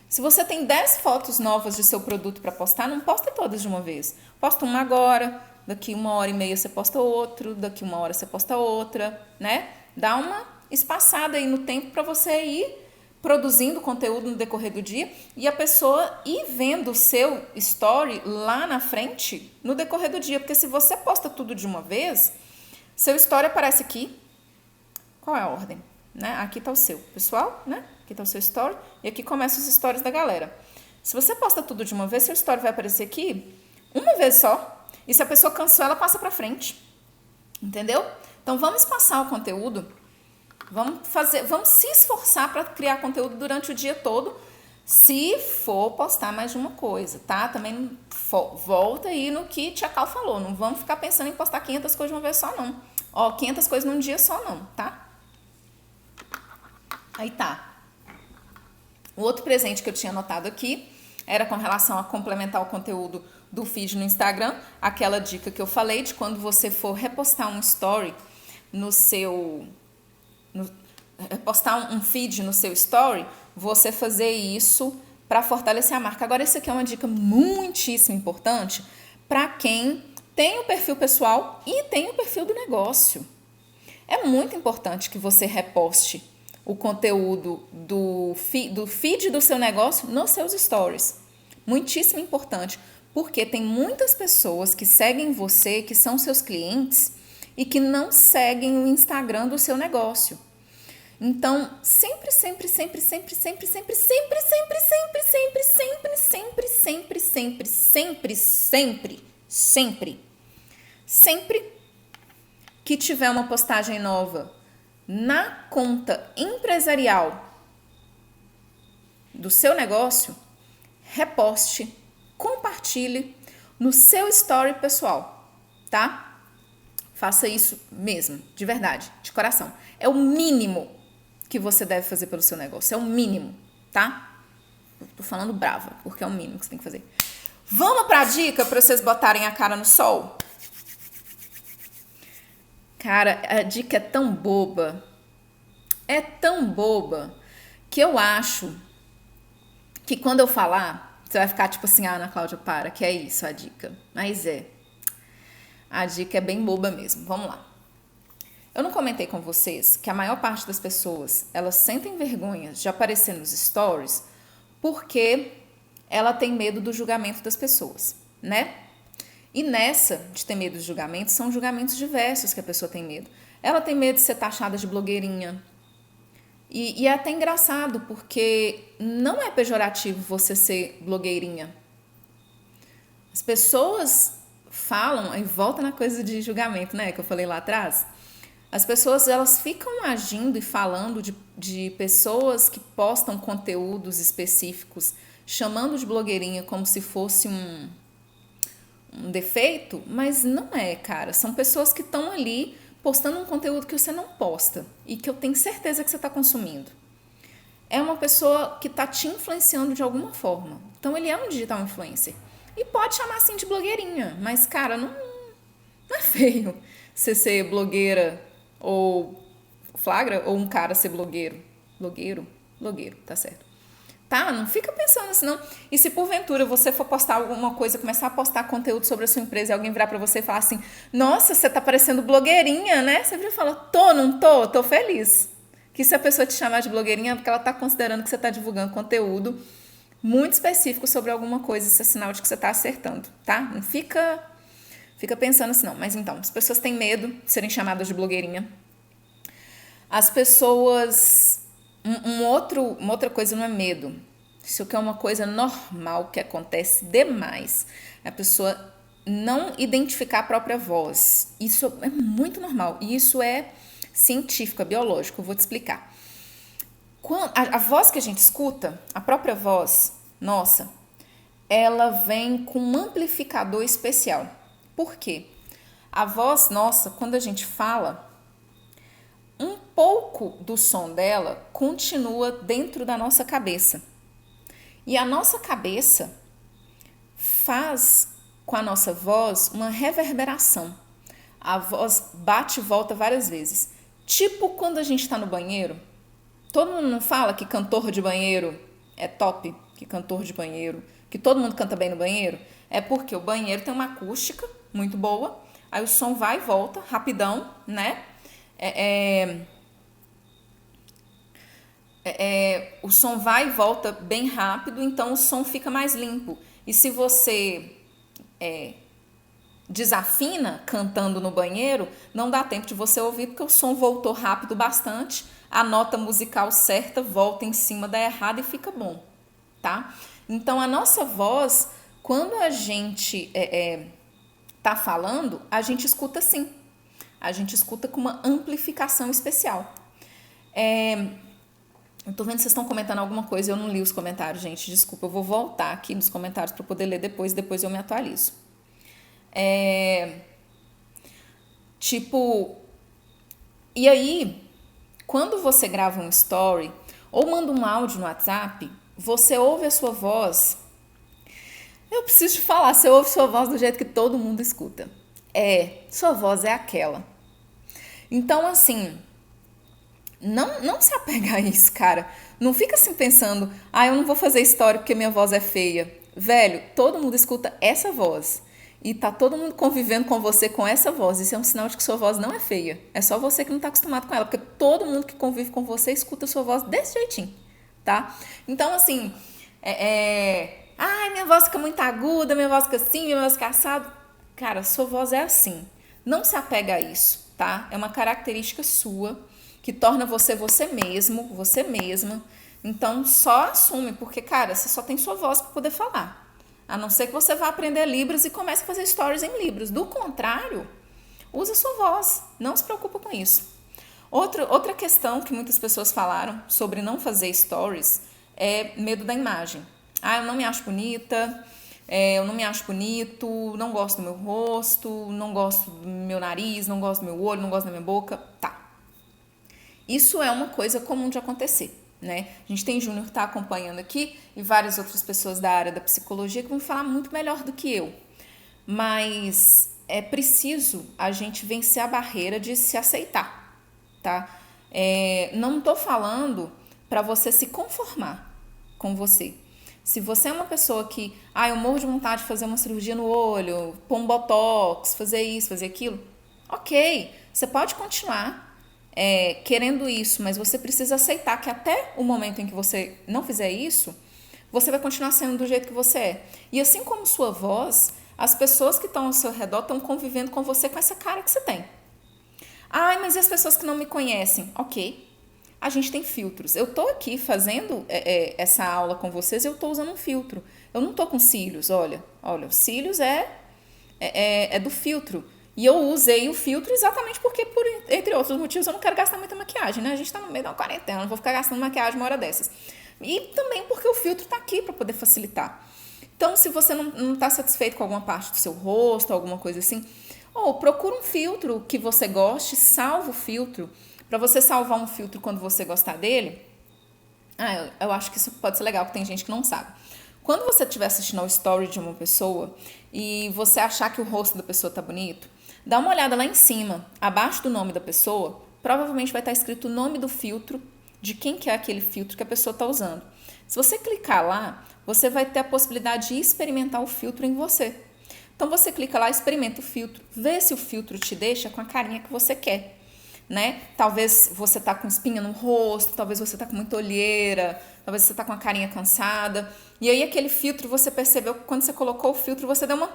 Se você tem 10 fotos novas de seu produto para postar, não posta todas de uma vez. Posta uma agora, daqui 1h30 você posta outro, daqui 1 hora você posta outra, né? Dá uma espaçada aí no tempo para você ir produzindo conteúdo no decorrer do dia e a pessoa ir vendo o seu story lá na frente no decorrer do dia. Porque se você posta tudo de uma vez, seu story aparece aqui. Qual é a ordem? Né? Aqui está o seu, pessoal, né? Aqui está o seu story e aqui começam os stories da galera. Se você posta tudo de uma vez, seu story vai aparecer aqui uma vez só e se a pessoa cansou, ela passa para frente. Entendeu? Então vamos passar o conteúdo. Vamos se esforçar para criar conteúdo durante o dia todo, se for postar mais de uma coisa, tá? Também volta aí no que Tia Cal falou, não vamos ficar pensando em postar 500 coisas de uma vez só, não. 500 coisas num dia só, não, tá? Aí tá. O outro presente que eu tinha anotado aqui era com relação a complementar o conteúdo do feed no Instagram, aquela dica que eu falei de quando você for repostar um story no seu... postar um feed no seu story, você fazer isso para fortalecer a marca. Agora, isso aqui é uma dica muitíssimo importante para quem tem o perfil pessoal e tem o perfil do negócio. É muito importante que você reposte o conteúdo do feed do seu negócio nos seus stories. Muitíssimo importante, porque tem muitas pessoas que seguem você, que são seus clientes e que não seguem o Instagram do seu negócio. Então, sempre, que tiver uma postagem nova na conta empresarial do seu negócio, reposte, compartilhe, no seu story pessoal, tá? Faça isso mesmo, de verdade, de coração. É o mínimo que você deve fazer pelo seu negócio, é o mínimo, tá? Tô falando brava, porque é o mínimo que você tem que fazer. Vamos pra dica pra vocês botarem a cara no sol? Cara, a dica é tão boba, que eu acho que quando eu falar, você vai ficar tipo assim, Ana Cláudia, para, que é isso a dica. Mas a dica é bem boba mesmo. Vamos lá. Eu não comentei com vocês que a maior parte das pessoas, elas sentem vergonha de aparecer nos stories porque ela tem medo do julgamento das pessoas, né? E nessa de ter medo de julgamento, são julgamentos diversos que a pessoa tem medo. Ela tem medo de ser taxada de blogueirinha. E é até engraçado, porque não é pejorativo você ser blogueirinha. As pessoas falam, aí volta na coisa de julgamento, né, que eu falei lá atrás. As pessoas, elas ficam agindo e falando de pessoas que postam conteúdos específicos, chamando de blogueirinha como se fosse um defeito, mas não é, cara. São pessoas que estão ali postando um conteúdo que você não posta e que eu tenho certeza que você está consumindo. É uma pessoa que está te influenciando de alguma forma. Então, ele é um digital influencer. E pode chamar assim de blogueirinha, mas, cara, não é feio você ser blogueira ou flagra ou um cara ser blogueiro. Blogueiro, tá certo. Tá? Não fica pensando assim, não. E se porventura você for postar alguma coisa, começar a postar conteúdo sobre a sua empresa e alguém virar pra você e falar assim, nossa, você tá parecendo blogueirinha, né? Você vira e fala, não tô? Tô feliz. Que se a pessoa te chamar de blogueirinha é porque ela tá considerando que você tá divulgando conteúdo muito específico sobre alguma coisa, isso é sinal de que você tá acertando, tá? Não fica pensando assim, não. Mas então, as pessoas têm medo de serem chamadas de blogueirinha. As pessoas... Uma outra coisa não é medo. Isso aqui é uma coisa normal que acontece demais. A pessoa não identificar a própria voz. Isso é muito normal. E isso é científico, é biológico. Eu vou te explicar. A voz que a gente escuta, a própria voz nossa, ela vem com um amplificador especial. Por quê? A voz nossa, quando a gente fala, um pouco do som dela continua dentro da nossa cabeça. E a nossa cabeça faz com a nossa voz uma reverberação. A voz bate e volta várias vezes. Tipo quando a gente está no banheiro. Todo mundo não fala que cantor de banheiro é top, que cantor de banheiro, que todo mundo canta bem no banheiro? É porque o banheiro tem uma acústica muito boa, aí o som vai e volta rapidão, né? O som vai e volta bem rápido, então o som fica mais limpo. E se você desafina cantando no banheiro, não dá tempo de você ouvir, porque o som voltou rápido bastante, a nota musical certa volta em cima da errada e fica bom, tá? Então, a nossa voz, quando a gente tá falando, a gente escuta assim. A gente escuta com uma amplificação especial. Eu tô vendo que vocês estão comentando alguma coisa, eu não li os comentários, gente, desculpa, eu vou voltar aqui nos comentários para poder ler depois eu me atualizo. E aí, quando você grava um story ou manda um áudio no WhatsApp, você ouve a sua voz. Eu preciso te falar, você ouve sua voz do jeito que todo mundo escuta. Sua voz é aquela. Então, assim, não se apega a isso, cara. Não fica assim pensando, eu não vou fazer story porque minha voz é feia. Velho, todo mundo escuta essa voz. E tá todo mundo convivendo com você com essa voz. Isso é um sinal de que sua voz não é feia. É só você que não tá acostumado com ela. Porque todo mundo que convive com você escuta a sua voz desse jeitinho, tá? Então, assim, minha voz fica muito aguda, minha voz fica assim, minha voz fica assada. Cara, sua voz é assim. Não se apega a isso, tá? É uma característica sua que torna você mesmo, você mesma. Então, só assume, porque, cara, você só tem sua voz para poder falar. A não ser que você vá aprender Libras e comece a fazer stories em Libras. Do contrário, usa sua voz. Não se preocupa com isso. Outra questão que muitas pessoas falaram sobre não fazer stories é medo da imagem. Eu não me acho bonita, eu não me acho bonito, não gosto do meu rosto, não gosto do meu nariz, não gosto do meu olho, não gosto da minha boca. Tá. Isso é uma coisa comum de acontecer, né? A gente tem Júnior que está acompanhando aqui e várias outras pessoas da área da psicologia que vão falar muito melhor do que eu. Mas é preciso a gente vencer a barreira de se aceitar, tá? Não tô falando para você se conformar com você. Se você é uma pessoa que, eu morro de vontade de fazer uma cirurgia no olho, pôr um botox, fazer isso, fazer aquilo, ok, você pode continuar querendo isso, mas você precisa aceitar que até o momento em que você não fizer isso, você vai continuar sendo do jeito que você é. E assim como sua voz, as pessoas que estão ao seu redor estão convivendo com você com essa cara que você tem. Mas e as pessoas que não me conhecem? Ok, a gente tem filtros. Eu tô aqui fazendo essa aula com vocês e eu tô usando um filtro. Eu não tô com cílios, olha, os cílios é do filtro. E eu usei o filtro exatamente porque, entre outros motivos, eu não quero gastar muita maquiagem, né? A gente tá no meio de uma quarentena, não vou ficar gastando maquiagem uma hora dessas. E também porque o filtro tá aqui para poder facilitar. Então, se você não tá satisfeito com alguma parte do seu rosto, alguma coisa assim, procura um filtro que você goste, salva o filtro. Para você salvar um filtro quando você gostar dele, eu acho que isso pode ser legal, porque tem gente que não sabe. Quando você estiver assistindo ao story de uma pessoa e você achar que o rosto da pessoa tá bonito, dá uma olhada lá em cima, abaixo do nome da pessoa, provavelmente vai estar escrito o nome do filtro, de quem que é aquele filtro que a pessoa está usando. Se você clicar lá, você vai ter a possibilidade de experimentar o filtro em você. Então você clica lá, experimenta o filtro, vê se o filtro te deixa com a carinha que você quer, né? Talvez você tá com espinha no rosto, talvez você tá com muita olheira, talvez você tá com a carinha cansada. E aí aquele filtro, você percebeu que quando você colocou o filtro, você deu uma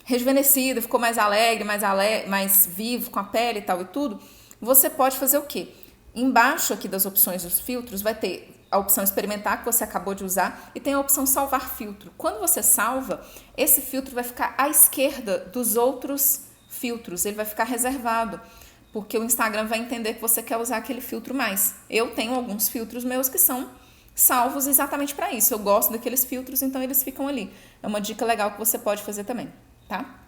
rejuvenescida, ficou mais alegre, mais vivo com a pele e tal e tudo. Você pode fazer o quê? Embaixo aqui das opções dos filtros vai ter a opção experimentar que você acabou de usar e tem a opção salvar filtro. Quando você salva, esse filtro vai ficar à esquerda dos outros filtros, ele vai ficar reservado, porque o Instagram vai entender que você quer usar aquele filtro mais. Eu tenho alguns filtros meus que são salvos exatamente para isso. Eu gosto daqueles filtros, então eles ficam ali. É uma dica legal que você pode fazer também, tá?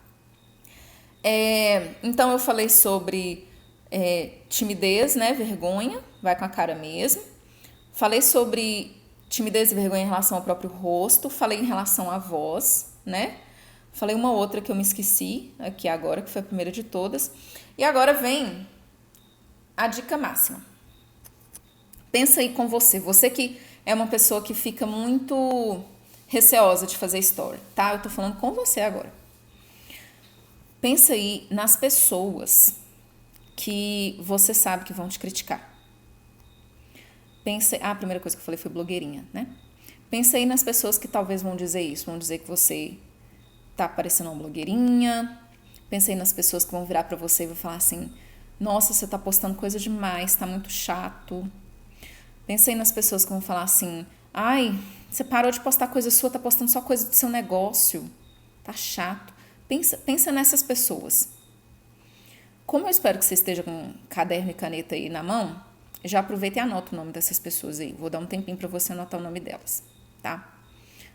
Então eu falei sobre timidez, né? Vergonha, vai com a cara mesmo. Falei sobre timidez e vergonha em relação ao próprio rosto. Falei em relação à voz, né? Falei uma outra que eu me esqueci aqui agora, que foi a primeira de todas. E agora vem a dica máxima. Pensa aí com você. Você que é uma pessoa que fica muito receosa de fazer story, tá? Eu tô falando com você agora. Pensa aí nas pessoas que você sabe que vão te criticar. A primeira coisa que eu falei foi blogueirinha, né? Pensa aí nas pessoas que talvez vão dizer isso, vão dizer que você tá parecendo uma blogueirinha. Pensa aí nas pessoas que vão virar pra você e vão falar assim: nossa, você tá postando coisa demais, tá muito chato. Pensa aí nas pessoas que vão falar assim: você parou de postar coisa sua, tá postando só coisa do seu negócio, tá chato. Pensa nessas pessoas. Como eu espero que você esteja com caderno e caneta aí na mão, já aproveita e anota o nome dessas pessoas aí. Vou dar um tempinho para você anotar o nome delas, tá?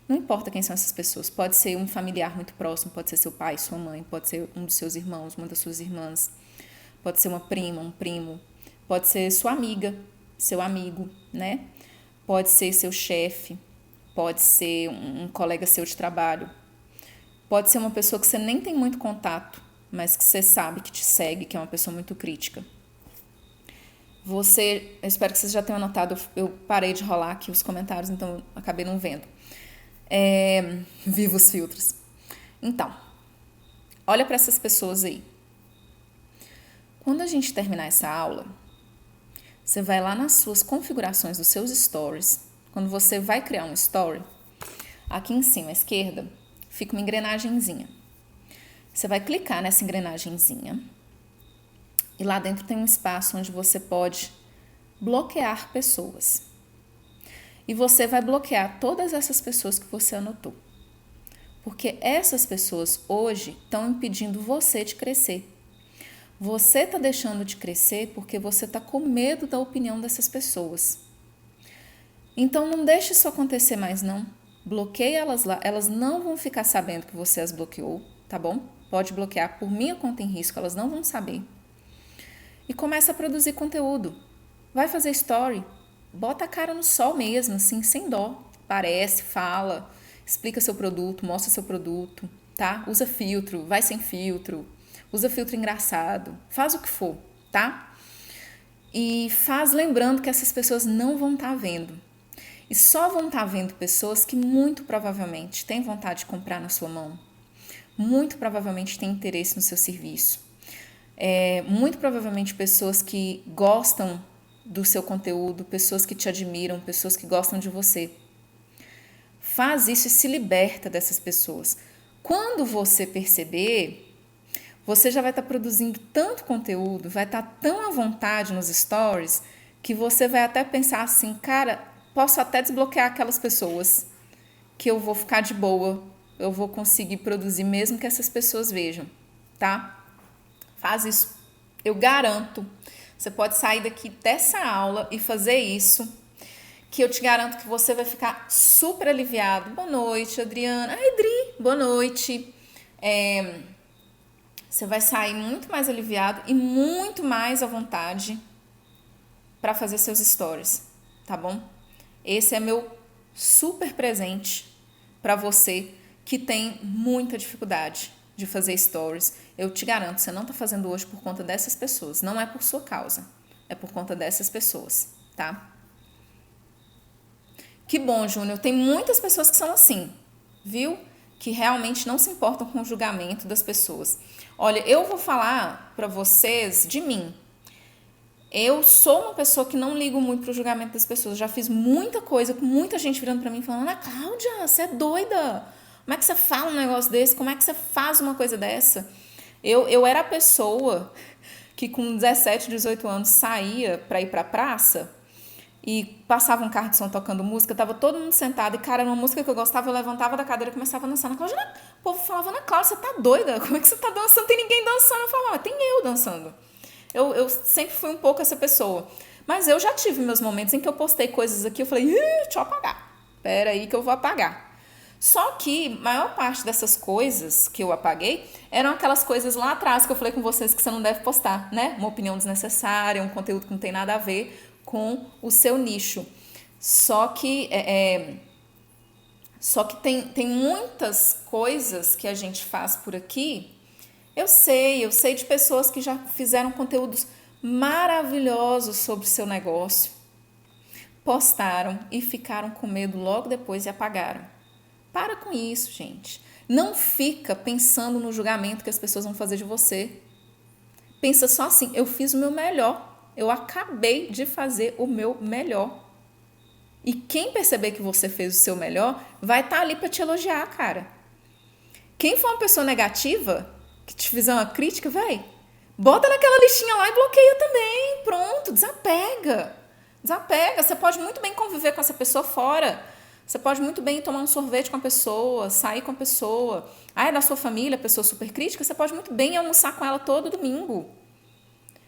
Não importa quem são essas pessoas. Pode ser um familiar muito próximo, pode ser seu pai, sua mãe, pode ser um dos seus irmãos, uma das suas irmãs, pode ser uma prima, um primo, pode ser sua amiga, seu amigo, né? Pode ser seu chefe, pode ser um colega seu de trabalho, pode ser uma pessoa que você nem tem muito contato, mas que você sabe que te segue, que é uma pessoa muito crítica. Eu espero que vocês já tenham anotado, eu parei de rolar aqui os comentários, então eu acabei não vendo. Viva os filtros. Então, olha para essas pessoas aí. Quando a gente terminar essa aula, você vai lá nas suas configurações dos seus stories. Quando você vai criar um story, aqui em cima à esquerda, fica uma engrenagenzinha. Você vai clicar nessa engrenagenzinha e lá dentro tem um espaço onde você pode bloquear pessoas. E você vai bloquear todas essas pessoas que você anotou. Porque essas pessoas hoje estão impedindo você de crescer. Você está deixando de crescer porque você está com medo da opinião dessas pessoas. Então não deixe isso acontecer mais não. bloqueia elas lá, elas não vão ficar sabendo que você as bloqueou, tá bom? Pode bloquear por minha conta em risco, elas não vão saber. E começa a produzir conteúdo. Vai fazer story, bota a cara no sol mesmo, assim, sem dó. Aparece, fala, explica seu produto, mostra seu produto, tá? Usa filtro, vai sem filtro, usa filtro engraçado, faz o que for, tá? E faz lembrando que essas pessoas não vão estar vendo. E só vão estar vendo pessoas que muito provavelmente têm vontade de comprar na sua mão. Muito provavelmente têm interesse no seu serviço. Muito provavelmente pessoas que gostam do seu conteúdo, pessoas que te admiram, pessoas que gostam de você. Faz isso e se liberta dessas pessoas. Quando você perceber, você já vai estar produzindo tanto conteúdo, vai estar tão à vontade nos stories, que você vai até pensar assim, cara, posso até desbloquear aquelas pessoas, que eu vou ficar de boa, eu vou conseguir produzir mesmo que essas pessoas vejam, tá? Faz isso. Eu garanto. Você pode sair daqui dessa aula e fazer isso, que eu te garanto que você vai ficar super aliviado. Boa noite, Adriana. Ai, Adri, boa noite. Você vai sair muito mais aliviado e muito mais à vontade para fazer seus stories, tá bom? Esse é meu super presente para você que tem muita dificuldade de fazer stories. Eu te garanto, você não está fazendo hoje por conta dessas pessoas. Não é por sua causa, é por conta dessas pessoas, tá? Que bom, Júnior. Tem muitas pessoas que são assim, viu? Que realmente não se importam com o julgamento das pessoas. Olha, eu vou falar para vocês de mim. Eu sou uma pessoa que não ligo muito pro julgamento das pessoas. Já fiz muita coisa com muita gente virando para mim falando: Ana Cláudia, você é doida? Como é que você fala um negócio desse? Como é que você faz uma coisa dessa? Eu era a pessoa que com 17, 18 anos saía para ir pra praça e passava um carro de som tocando música, tava todo mundo sentado e, cara, numa música que eu gostava, eu levantava da cadeira e começava a dançar. Ana Cláudia, o povo falava: Ana Cláudia, você tá doida? Como é que você tá dançando? Não tem ninguém dançando. Eu falava: tem eu dançando. Eu sempre fui um pouco essa pessoa. Mas eu já tive meus momentos em que eu postei coisas aqui, eu falei: deixa eu apagar. Pera aí que eu vou apagar. Só que a maior parte dessas coisas que eu apaguei eram aquelas coisas lá atrás que eu falei com vocês que você não deve postar, né? Uma opinião desnecessária, um conteúdo que não tem nada a ver com o seu nicho. Só que tem muitas coisas que a gente faz por aqui. Eu sei de pessoas que já fizeram conteúdos maravilhosos sobre o seu negócio, postaram e ficaram com medo logo depois e apagaram. Para com isso, gente. Não fica pensando no julgamento que as pessoas vão fazer de você. Pensa só assim: eu fiz o meu melhor. Eu acabei de fazer o meu melhor. E quem perceber que você fez o seu melhor vai estar ali para te elogiar, cara. Quem for uma pessoa negativa que te fizer uma crítica, bota naquela listinha lá e bloqueia também. Pronto, desapega. Desapega. Você pode muito bem conviver com essa pessoa fora. Você pode muito bem tomar um sorvete com a pessoa, sair com a pessoa. Ah, é da sua família, pessoa super crítica, você pode muito bem almoçar com ela todo domingo.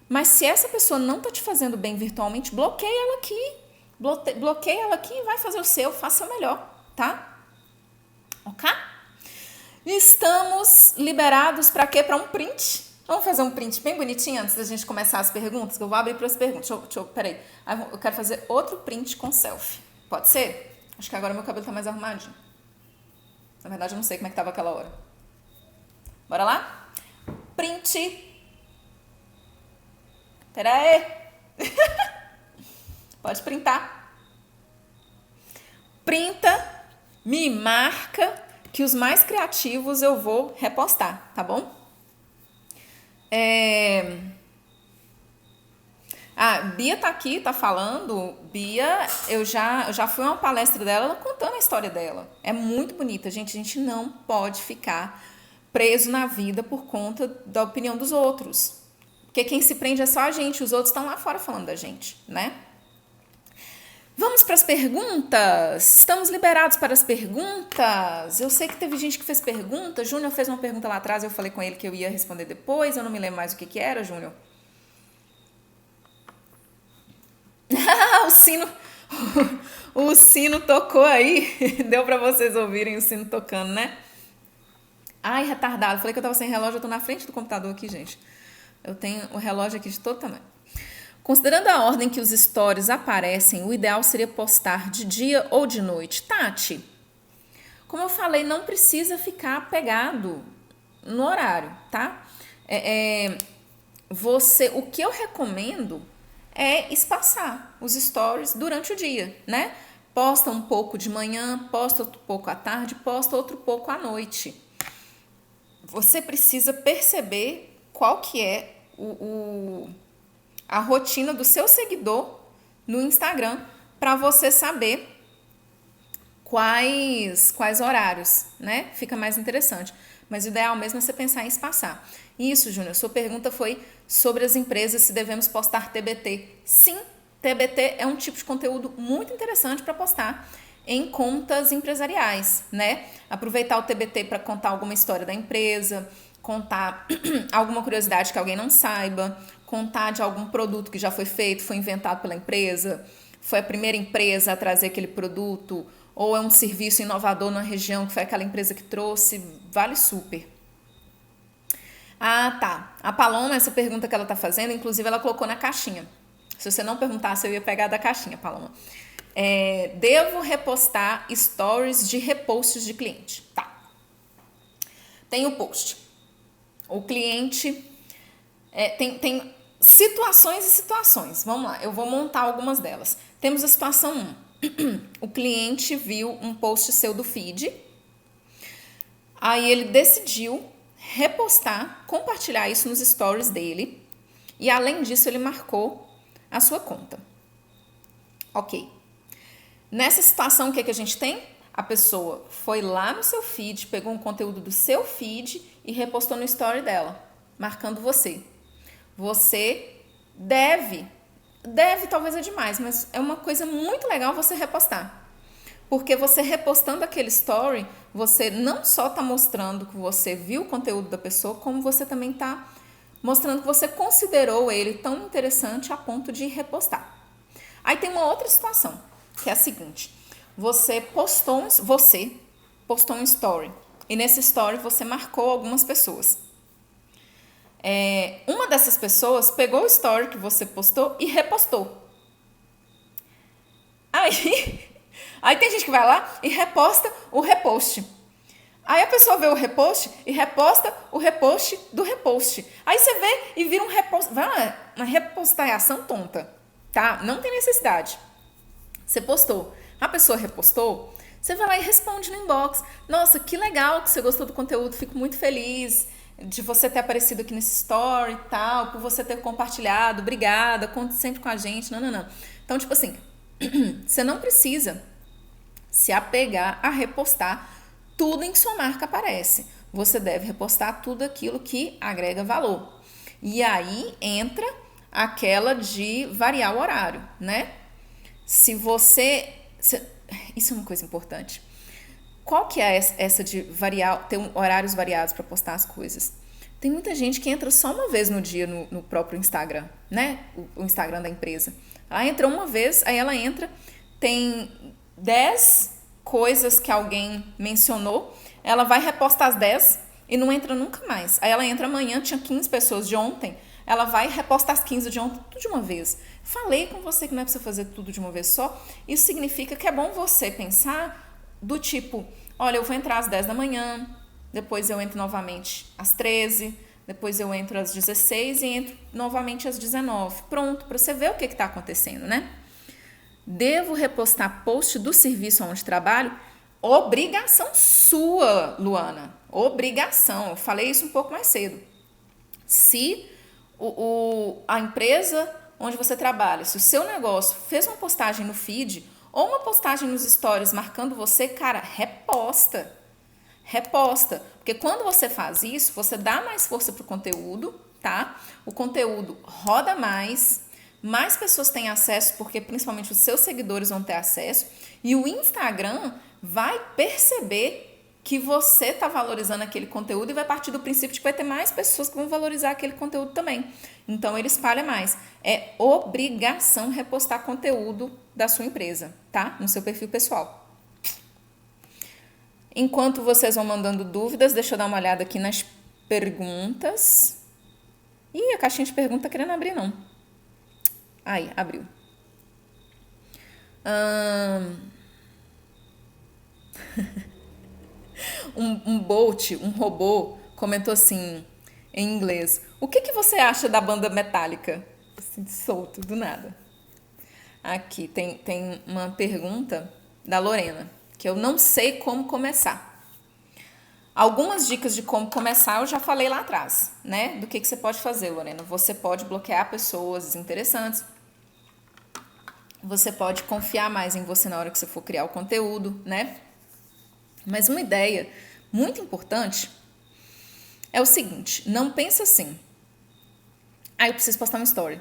Mas se essa pessoa não está te fazendo bem virtualmente, bloqueia ela aqui. Bloqueia ela aqui e vai fazer o seu, faça o melhor, tá? Ok? Estamos liberados para quê? Para um print? Vamos fazer um print bem bonitinho antes da gente começar as perguntas, que eu vou abrir para as perguntas. Peraí. Eu quero fazer outro print com selfie. Pode ser? Acho que agora meu cabelo tá mais arrumadinho. Na verdade, eu não sei como é que tava aquela hora. Bora lá? Print. Pera aí. Pode printar. Printa, me marca, que os mais criativos eu vou repostar, tá bom? Bia tá aqui, tá falando. Bia, eu já fui a uma palestra dela, ela contando a história dela. É muito bonita, gente. A gente não pode ficar preso na vida por conta da opinião dos outros. Porque quem se prende é só a gente, os outros estão lá fora falando da gente, né? Vamos para as perguntas? Estamos liberados para as perguntas? Eu sei que teve gente que fez pergunta. Júnior fez uma pergunta lá atrás, eu falei com ele que eu ia responder depois. Eu não me lembro mais o que era, Júnior. O sino tocou aí. Deu pra vocês ouvirem o sino tocando, né? Ai, retardado. Falei que eu tava sem relógio, eu tô na frente do computador aqui, gente. Eu tenho o relógio aqui de todo tamanho. Considerando a ordem que os stories aparecem, o ideal seria postar de dia ou de noite. Tati, como eu falei, não precisa ficar pegado no horário, tá? O que eu recomendo é espaçar os stories durante o dia, né? Posta um pouco de manhã, posta outro pouco à tarde, posta outro pouco à noite. Você precisa perceber qual que é a rotina do seu seguidor no Instagram para você saber quais horários, né? Fica mais interessante. Mas o ideal mesmo é você pensar em espaçar. Isso, Júnior, sua pergunta foi sobre as empresas, se devemos postar TBT. Sim, TBT é um tipo de conteúdo muito interessante para postar em contas empresariais, né? Aproveitar o TBT para contar alguma história da empresa, contar alguma curiosidade que alguém não saiba, contar de algum produto que já foi feito, foi inventado pela empresa, foi a primeira empresa a trazer aquele produto, ou é um serviço inovador na região que foi aquela empresa que trouxe, vale super. Ah, tá. A Paloma, essa pergunta que ela tá fazendo, inclusive ela colocou na caixinha. Se você não perguntasse, eu ia pegar da caixinha, Paloma. Devo repostar stories de reposts de cliente? Tá. Tem o post. O cliente tem situações e situações. Vamos lá, eu vou montar algumas delas. Temos a situação 1. O cliente viu um post seu do feed, aí ele decidiu repostar, compartilhar isso nos stories dele, e além disso ele marcou a sua conta. Ok. Nessa situação, o que a gente tem? A pessoa foi lá no seu feed, pegou um conteúdo do seu feed e repostou no story dela, marcando você. Você deve talvez é demais, mas é uma coisa muito legal você repostar. Porque você repostando aquele story, você não só está mostrando que você viu o conteúdo da pessoa, como você também está mostrando que você considerou ele tão interessante a ponto de repostar. Aí tem uma outra situação, que é a seguinte. Você postou um story, e nesse story você marcou algumas pessoas. Uma dessas pessoas pegou o story que você postou e repostou. Aí tem gente que vai lá e reposta o repost. Aí a pessoa vê o repost e reposta o repost do repost. Aí você vê e vira uma repostação tonta, tá? Não tem necessidade. Você postou, a pessoa repostou, você vai lá e responde no inbox. Nossa, que legal que você gostou do conteúdo, fico muito feliz de você ter aparecido aqui nesse story e tal, por você ter compartilhado, obrigada, conte sempre com a gente, não. Então, tipo assim, você não precisa se apegar a repostar tudo em que sua marca aparece. Você deve repostar tudo aquilo que agrega valor. E aí entra aquela de variar o horário, né? Isso é uma coisa importante. Qual que é essa de variar, ter horários variados para postar as coisas? Tem muita gente que entra só uma vez no dia no próprio Instagram, né? O Instagram da empresa. Ela entra uma vez, aí ela entra, tem 10 coisas que alguém mencionou, ela vai repostar as 10 e não entra nunca mais. Aí ela entra amanhã, tinha 15 pessoas de ontem, ela vai repostar as 15 de ontem, tudo de uma vez. Falei com você que não é pra você fazer tudo de uma vez só. Isso significa que é bom você pensar do tipo, olha, eu vou entrar às 10 da manhã, depois eu entro novamente às 13, depois eu entro às 16 e entro novamente às 19. Pronto, para você ver o que está acontecendo, né? Devo repostar post do serviço onde trabalho? Obrigação sua, Luana. Obrigação. Eu falei isso um pouco mais cedo. Se a empresa onde você trabalha, se o seu negócio fez uma postagem no feed ou uma postagem nos stories marcando você, cara, reposta. Reposta. Porque quando você faz isso, você dá mais força pro conteúdo, tá? O conteúdo roda mais pessoas têm acesso, porque principalmente os seus seguidores vão ter acesso, e o Instagram vai perceber que você está valorizando aquele conteúdo e vai partir do princípio de que vai ter mais pessoas que vão valorizar aquele conteúdo também. Então, ele espalha mais. É obrigação repostar conteúdo da sua empresa, tá? No seu perfil pessoal. Enquanto vocês vão mandando dúvidas, deixa eu dar uma olhada aqui nas perguntas. Ih, a caixinha de pergunta tá querendo abrir, não. Aí, abriu. Um robô, comentou assim, em inglês: o que você acha da banda Metallica? Assim, solto, do nada. Aqui, tem uma pergunta da Lorena, que eu não sei como começar. Algumas dicas de como começar eu já falei lá atrás, né? Do que você pode fazer, Lorena. Você pode bloquear pessoas desinteressantes. Você pode confiar mais em você na hora que você for criar o conteúdo, né? Mas uma ideia muito importante é o seguinte: não pensa assim, eu preciso postar uma story.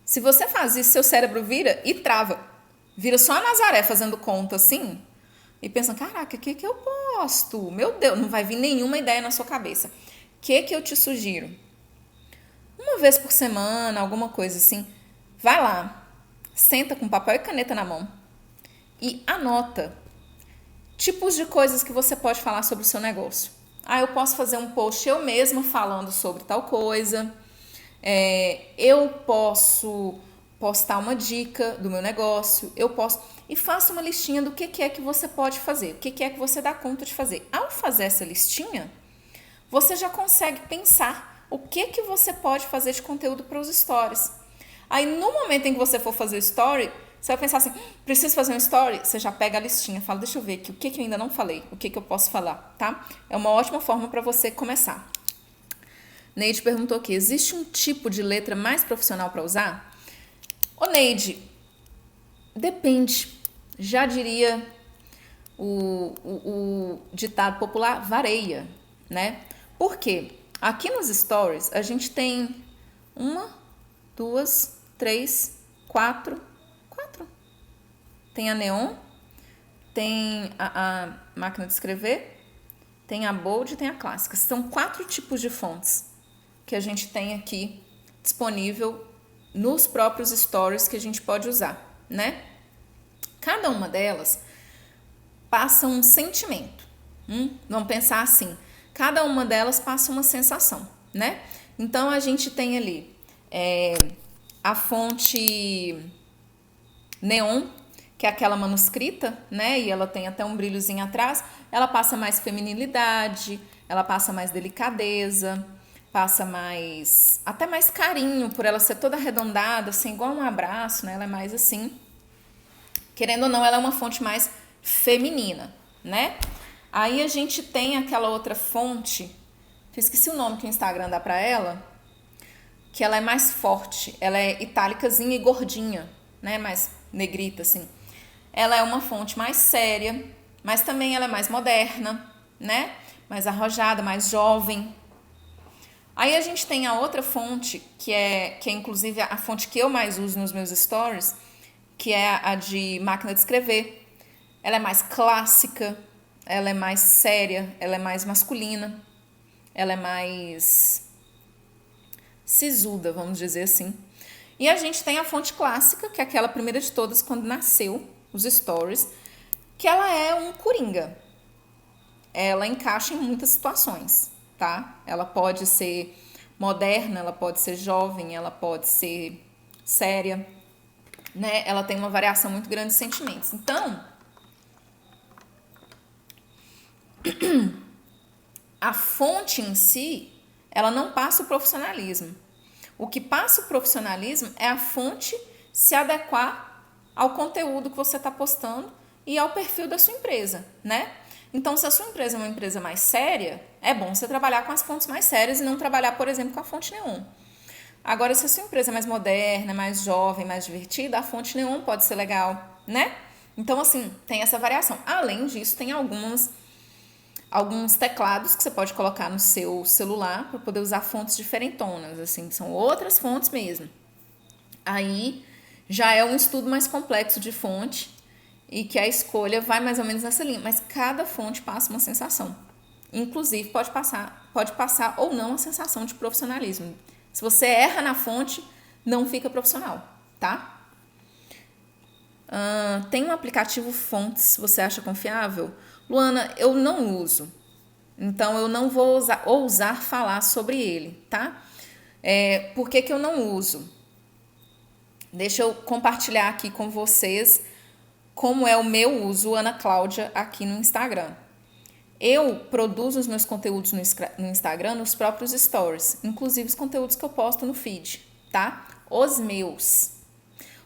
Se você faz isso, seu cérebro vira e trava. Vira só a Nazaré fazendo conta assim e pensa: caraca, o que eu posto? Meu Deus, não vai vir nenhuma ideia na sua cabeça. O que eu te sugiro? Uma vez por semana, alguma coisa assim, vai lá, senta com papel e caneta na mão e anota tipos de coisas que você pode falar sobre o seu negócio. Eu posso fazer um post eu mesma falando sobre tal coisa. Eu posso postar uma dica do meu negócio. Eu posso... E faça uma listinha do que é que você pode fazer. O que é que você dá conta de fazer. Ao fazer essa listinha, você já consegue pensar o que você pode fazer de conteúdo para os stories. Aí, no momento em que você for fazer o story, você vai pensar assim: preciso fazer um story? Você já pega a listinha, fala: deixa eu ver aqui, o que eu ainda não falei, o que eu posso falar, tá? É uma ótima forma para você começar. Neide perguntou aqui: existe um tipo de letra mais profissional para usar? Ô Neide, depende. Já diria o ditado popular: vareia, né? Por quê? Aqui nos stories a gente tem 1, 2, 3, 4. Tem a neon, tem a máquina de escrever, tem a bold e tem a clássica. São 4 tipos de fontes que a gente tem aqui disponível nos próprios stories que a gente pode usar, né? Cada uma delas passa um sentimento. Vamos pensar assim: cada uma delas passa uma sensação, né? Então a gente tem ali a fonte neon, que é aquela manuscrita, né? E ela tem até um brilhozinho atrás. Ela passa mais feminilidade, ela passa mais delicadeza, passa mais... até mais carinho, por ela ser toda arredondada, assim, igual um abraço, né? Ela é mais assim... Querendo ou não, ela é uma fonte mais feminina, né? Aí a gente tem aquela outra fonte, eu esqueci o nome que o Instagram dá pra ela, que ela é mais forte, ela é itálicazinha e gordinha, né? Mais negrita, assim. Ela é uma fonte mais séria, mas também ela é mais moderna, né? Mais arrojada, mais jovem. Aí a gente tem a outra fonte, que é inclusive a fonte que eu mais uso nos meus stories, que é a de máquina de escrever. Ela é mais clássica, ela é mais séria, ela é mais masculina, ela é mais sisuda, vamos dizer assim. E a gente tem a fonte clássica, que é aquela primeira de todas, quando nasceu, os stories, que ela é um coringa. Ela encaixa em muitas situações, tá? Ela pode ser moderna, ela pode ser jovem, ela pode ser séria, né? Ela tem uma variação muito grande de sentimentos. Então, a fonte em si, ela não passa o profissionalismo. O que passa o profissionalismo é a fonte se adequar ao conteúdo que você está postando e ao perfil da sua empresa, né? Então, se a sua empresa é uma empresa mais séria, é bom você trabalhar com as fontes mais sérias e não trabalhar, por exemplo, com a fonte neon. Agora, se a sua empresa é mais moderna, mais jovem, mais divertida, a fonte neon pode ser legal, né? Então, assim, tem essa variação. Além disso, tem alguns teclados que você pode colocar no seu celular para poder usar fontes diferentonas, assim, são outras fontes mesmo. Aí já é um estudo mais complexo de fonte e que a escolha vai mais ou menos nessa linha, mas cada fonte passa uma sensação. Inclusive, pode passar ou não a sensação de profissionalismo. Se você erra na fonte, não fica profissional, tá? Tem um aplicativo Fonts, você acha confiável? Luana, eu não uso. Então, eu não vou ousar falar sobre ele, tá? Por que eu não uso? Deixa eu compartilhar aqui com vocês como é o meu uso, Ana Cláudia, aqui no Instagram. Eu produzo os meus conteúdos no Instagram nos próprios stories, inclusive os conteúdos que eu posto no feed, tá? Os meus.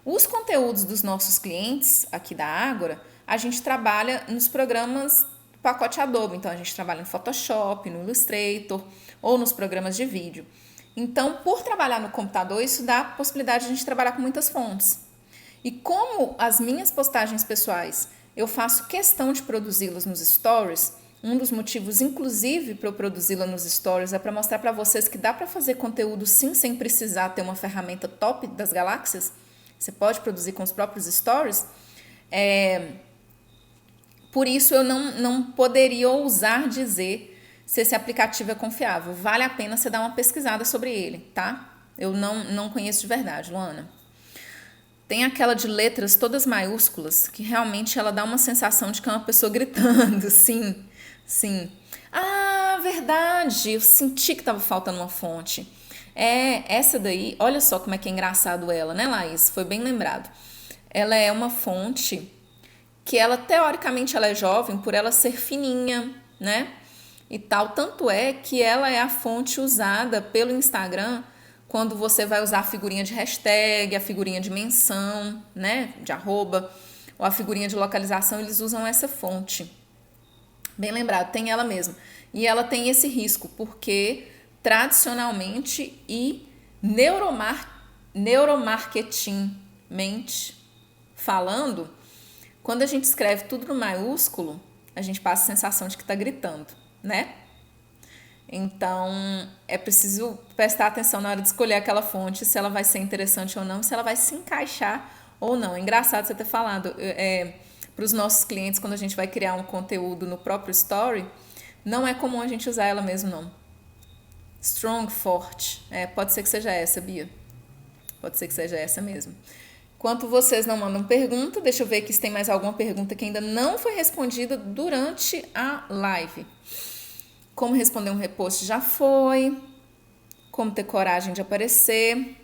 Os conteúdos dos nossos clientes aqui da Ágora, a gente trabalha nos programas do pacote Adobe. Então, a gente trabalha no Photoshop, no Illustrator ou nos programas de vídeo. Então, por trabalhar no computador, isso dá a possibilidade de a gente trabalhar com muitas fontes. E como as minhas postagens pessoais, eu faço questão de produzi-las nos stories, um dos motivos, inclusive, para eu produzi-la nos stories é para mostrar para vocês que dá para fazer conteúdo sim, sem precisar ter uma ferramenta top das galáxias. Você pode produzir com os próprios stories. Por isso, eu não poderia ousar dizer se esse aplicativo é confiável. Vale a pena você dar uma pesquisada sobre ele, tá? Eu não conheço de verdade, Luana. Tem aquela de letras todas maiúsculas, que realmente ela dá uma sensação de que é uma pessoa gritando, sim. Ah, verdade, eu senti que estava faltando uma fonte. Essa daí, olha só como é que é engraçado ela, né, Laís? Foi bem lembrado. Ela é uma fonte que ela, teoricamente, ela é jovem por ela ser fininha, né? E tal, tanto é que ela é a fonte usada pelo Instagram quando você vai usar a figurinha de hashtag, a figurinha de menção, né, de arroba, ou a figurinha de localização, eles usam essa fonte. Bem lembrado, tem ela mesmo. E ela tem esse risco, porque tradicionalmente e neuromarketingmente falando, quando a gente escreve tudo no maiúsculo, a gente passa a sensação de que está gritando, né? Então, é preciso prestar atenção na hora de escolher aquela fonte, se ela vai ser interessante ou não, se ela vai se encaixar ou não. É engraçado você ter falado, para os nossos clientes, quando a gente vai criar um conteúdo no próprio story, não é comum a gente usar ela mesmo, não. Strong, forte. Pode ser que seja essa, Bia. Pode ser que seja essa mesmo. Enquanto vocês não mandam pergunta, deixa eu ver aqui se tem mais alguma pergunta que ainda não foi respondida durante a live. Como responder um repost já foi. Como ter coragem de aparecer.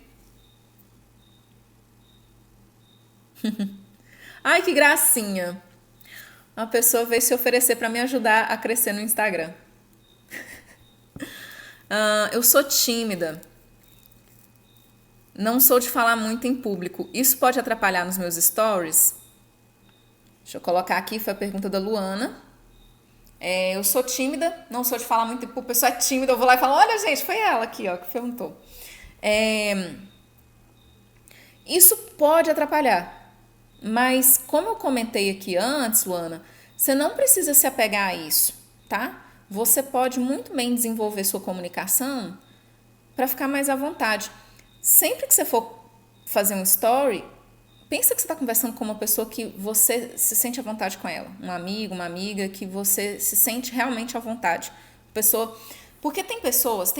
Ai, que gracinha. Uma pessoa veio se oferecer para me ajudar a crescer no Instagram. Eu sou tímida. Não sou de falar muito em público. Isso pode atrapalhar nos meus stories? Deixa eu colocar aqui, foi a pergunta da Luana. Eu sou tímida, não sou de falar muito em público. A pessoa é tímida, eu vou lá e falo, olha gente, foi ela aqui ó, que perguntou. Isso pode atrapalhar. Mas como eu comentei aqui antes, Luana, você não precisa se apegar a isso, tá? Você pode muito bem desenvolver sua comunicação para ficar mais à vontade. Sempre que você for fazer um story, pensa que você está conversando com uma pessoa que você se sente à vontade com ela. Um amigo, uma amiga que você se sente realmente à vontade. Porque tem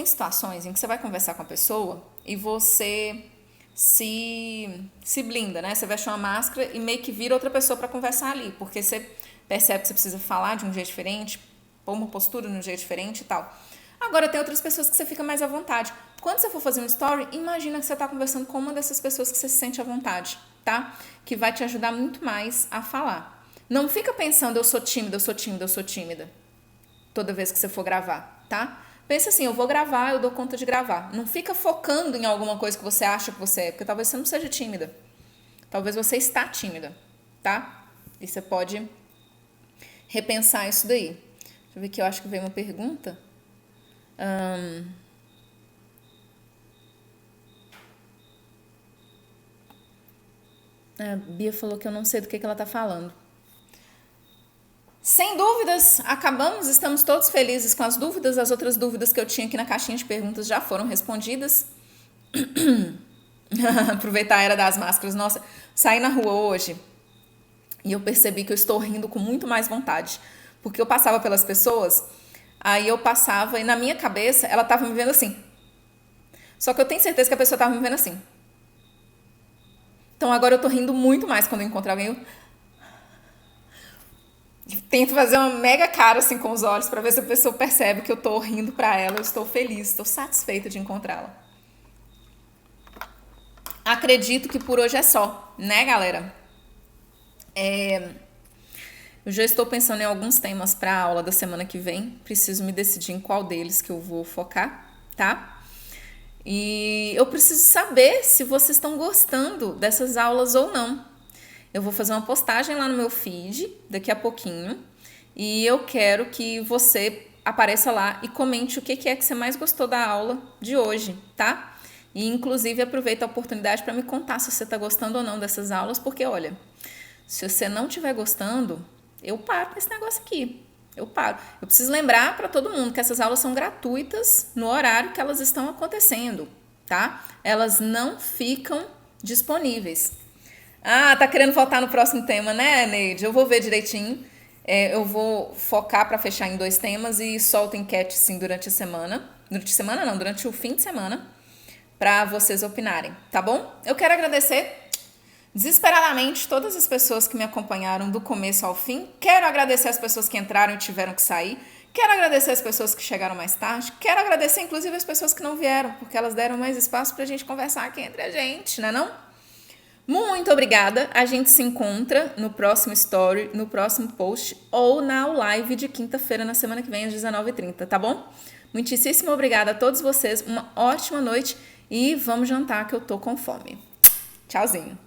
situações em que você vai conversar com a pessoa e você se blinda, né? Você veste uma máscara e meio que vira outra pessoa para conversar ali, porque você percebe que você precisa falar de um jeito diferente, pôr uma postura de um jeito diferente e tal. Agora, tem outras pessoas que você fica mais à vontade. Quando você for fazer um story, imagina que você está conversando com uma dessas pessoas que você se sente à vontade, tá? Que vai te ajudar muito mais a falar. Não fica pensando, eu sou tímida, toda vez que você for gravar, tá? Pensa assim, eu vou gravar, eu dou conta de gravar. Não fica focando em alguma coisa que você acha que você é, porque talvez você não seja tímida. Talvez você está tímida, tá? E você pode repensar isso daí. Deixa eu ver aqui, eu acho que veio uma pergunta. A Bia falou que eu não sei do que ela tá falando. Sem dúvidas, acabamos, estamos todos felizes com as dúvidas. As outras dúvidas que eu tinha aqui na caixinha de perguntas já foram respondidas. Aproveitar a era das máscaras. Nossa, saí na rua hoje E eu percebi que eu estou rindo com muito mais vontade. Porque eu passava pelas pessoas, aí eu passava e na minha cabeça ela estava me vendo assim. Só que eu tenho certeza que a pessoa estava me vendo assim. Então agora eu tô rindo muito mais quando eu encontro alguém. Eu tento fazer uma mega cara assim com os olhos para ver se a pessoa percebe que eu tô rindo para ela. Eu estou feliz, estou satisfeita de encontrá-la. Acredito que por hoje é só, né, galera? Eu já estou pensando em alguns temas para a aula da semana que vem. Preciso me decidir em qual deles que eu vou focar, tá? E eu preciso saber se vocês estão gostando dessas aulas ou não. Eu vou fazer uma postagem lá no meu feed daqui a pouquinho e eu quero que você apareça lá e comente o que é que você mais gostou da aula de hoje, tá? E inclusive aproveita a oportunidade para me contar se você está gostando ou não dessas aulas, porque olha, se você não estiver gostando, eu paro com esse negócio aqui. Eu paro. Eu preciso lembrar para todo mundo que essas aulas são gratuitas no horário que elas estão acontecendo, tá? Elas não ficam disponíveis. Ah, tá querendo voltar no próximo tema, né, Neide? Eu vou ver direitinho. Eu vou focar para fechar em 2 temas e solto enquete sim durante a semana. Durante a semana não, durante o fim de semana, para vocês opinarem, tá bom? Eu quero agradecer desesperadamente todas as pessoas que me acompanharam do começo ao fim. Quero agradecer as pessoas que entraram e tiveram que sair. Quero agradecer as pessoas que chegaram mais tarde. Quero agradecer, inclusive, as pessoas que não vieram, porque elas deram mais espaço pra gente conversar aqui entre a gente, né não? Muito obrigada. A gente se encontra no próximo story, no próximo post ou na live de quinta-feira, na semana que vem, às 19h30, tá bom? Muitíssimo obrigada a todos vocês. Uma ótima noite e vamos jantar que eu tô com fome. Tchauzinho.